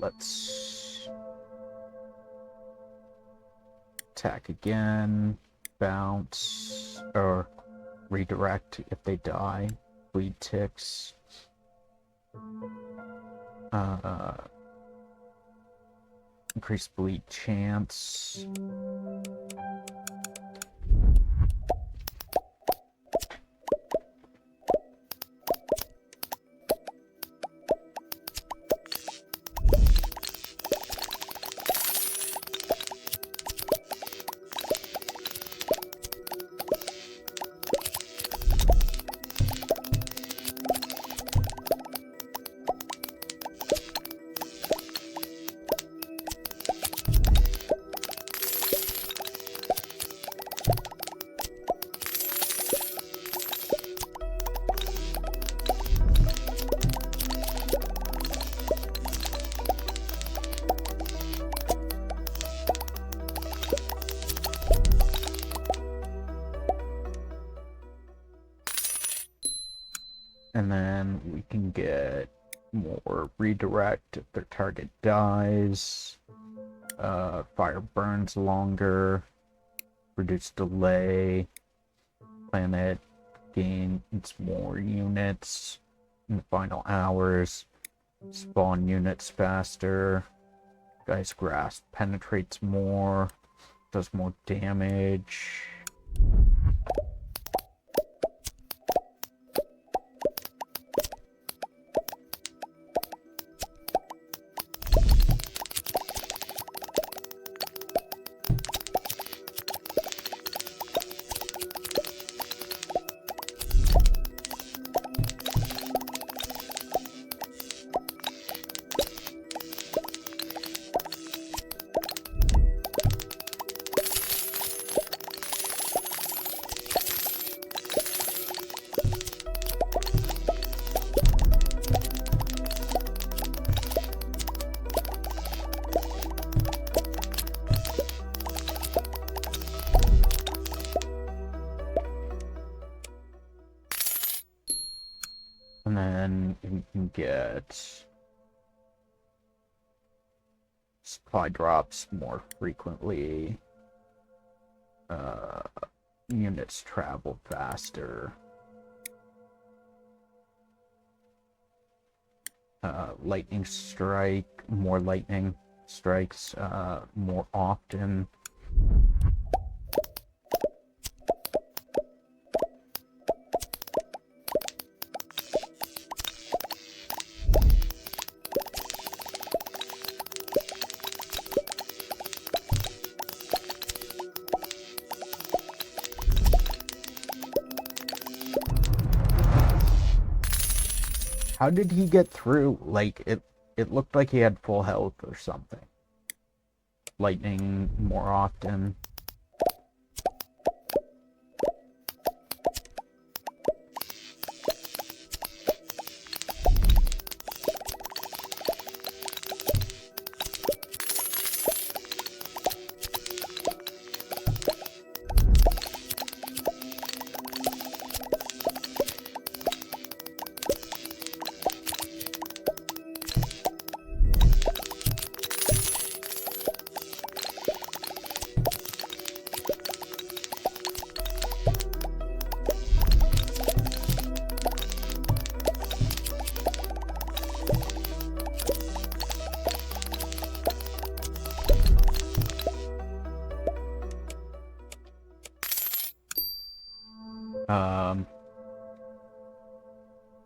let's attack again, bounce, or redirect if they die, bleed ticks. Increase bleed chance. And then we can get more redirect if their target dies. Fire burns longer. Reduce delay. Planet gains more units in the final hours. Spawn units faster. Guy's Grasp penetrates more. Does more damage. And then we can get supply drops more frequently. Units travel faster. Lightning strike, more lightning strikes more often. How did he get through? Like, it looked like he had full health or something. Lightning more often.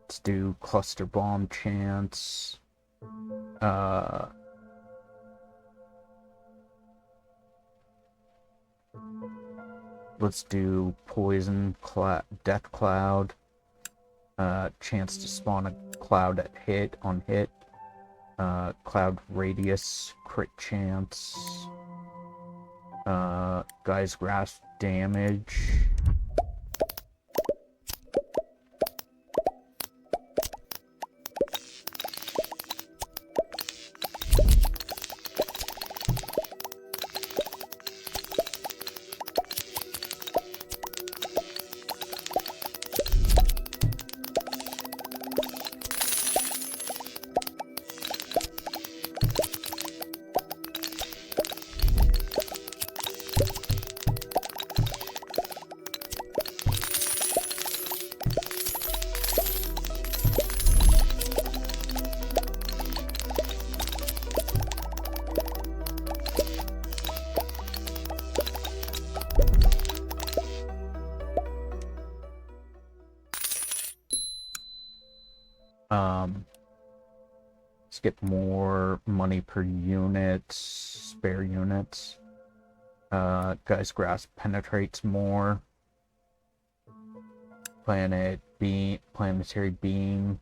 Let's do cluster bomb chance. Let's do poison death cloud. Chance to spawn a cloud at hit on hit. Cloud radius crit chance. Guy's Grasp damage. Let's get more money per unit, spare units. Guy's grasp penetrates more. Planetary beam.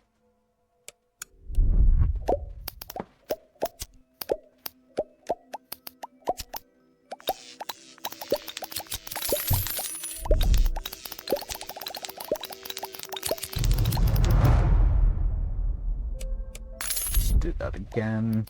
Let's do that again.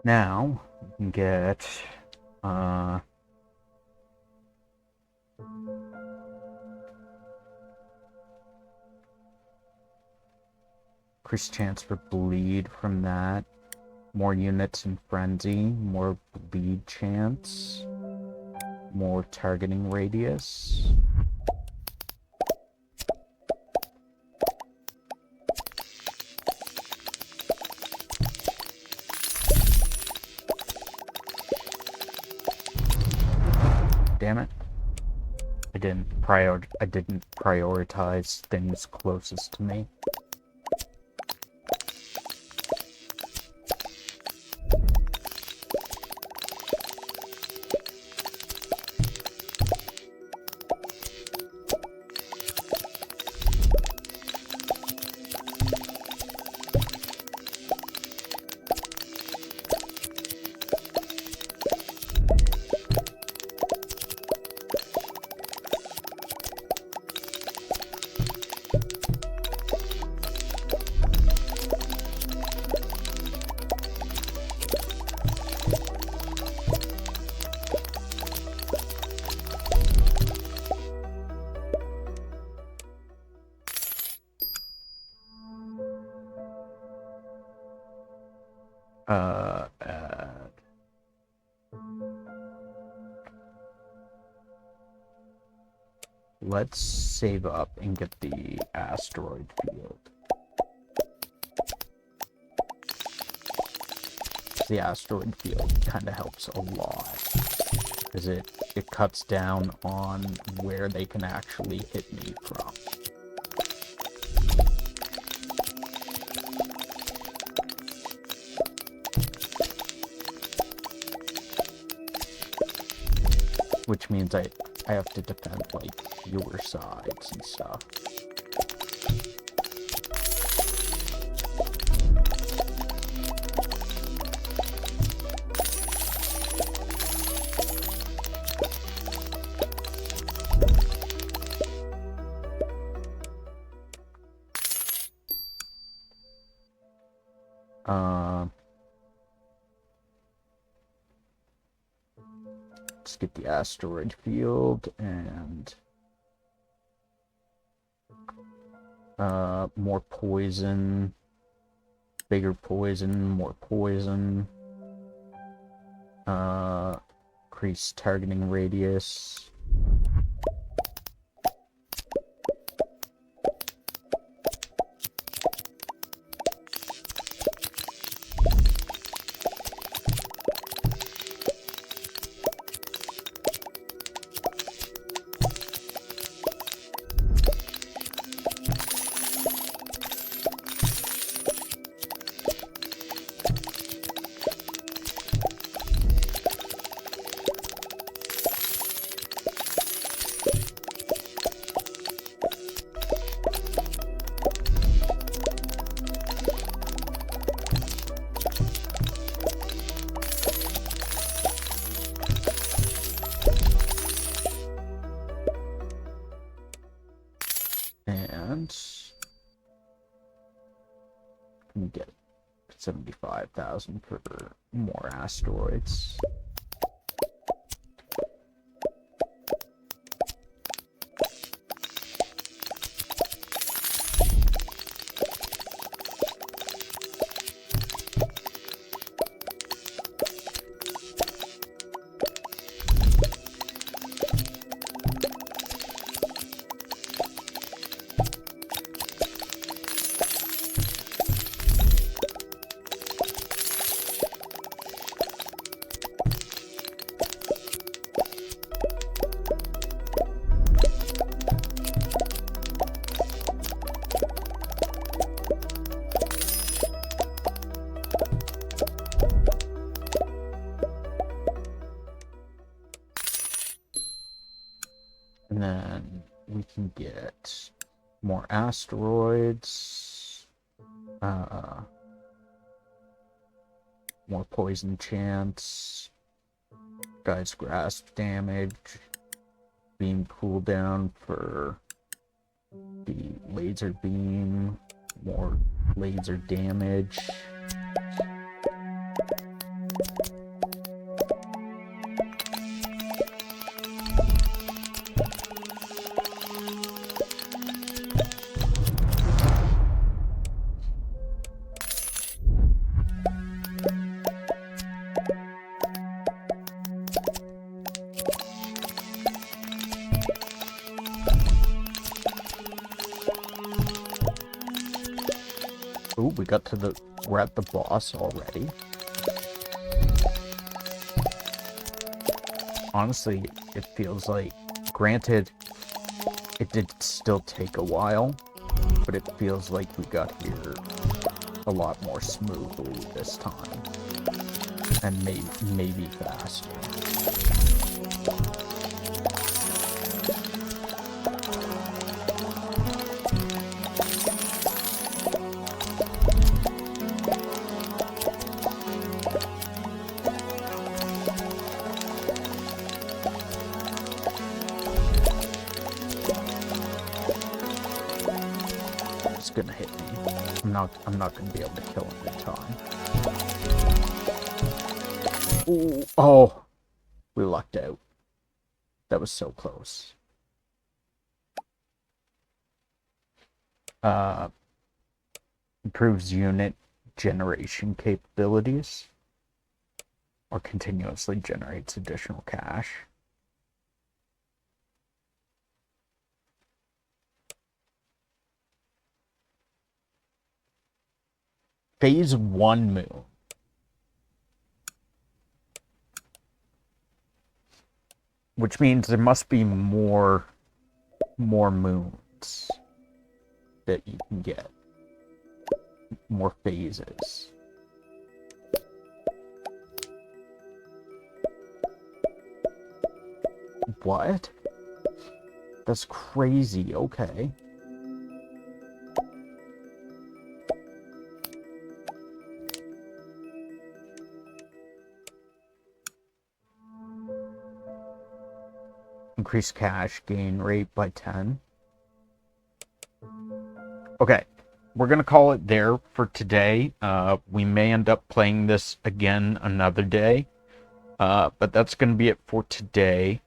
Now, we can get, increased chance for bleed from that. More units in frenzy, more bleed chance, more targeting radius. Damn it. I didn't prioritize things closest to me. Let's save up and get the asteroid field. The asteroid field kind of helps a lot, because it cuts down on where they can actually hit me from. Which means I have to defend, like, your sides and stuff. Let's get the asteroid field and more poison, bigger poison, more poison, increase targeting radius. and we get 75,000 for more asteroids. And then we can get more asteroids, more poison chance, guide's grasp damage, beam cooldown for the laser beam, more laser damage. Ooh, we're at the boss already. Honestly, it feels like, granted, it did still take a while, but it feels like we got here a lot more smoothly this time. And maybe faster. Gonna hit me. I'm not gonna be able to kill him in time. Ooh, oh, we lucked out. That was so close. Improves unit generation capabilities, or continuously generates additional cash. Phase 1 moon. Which means there must be more moons that you can get. More phases. What? That's crazy. Okay. Increase cash gain rate by 10. Okay, we're gonna call it there for today. We may end up playing this again another day, but that's gonna be it for today.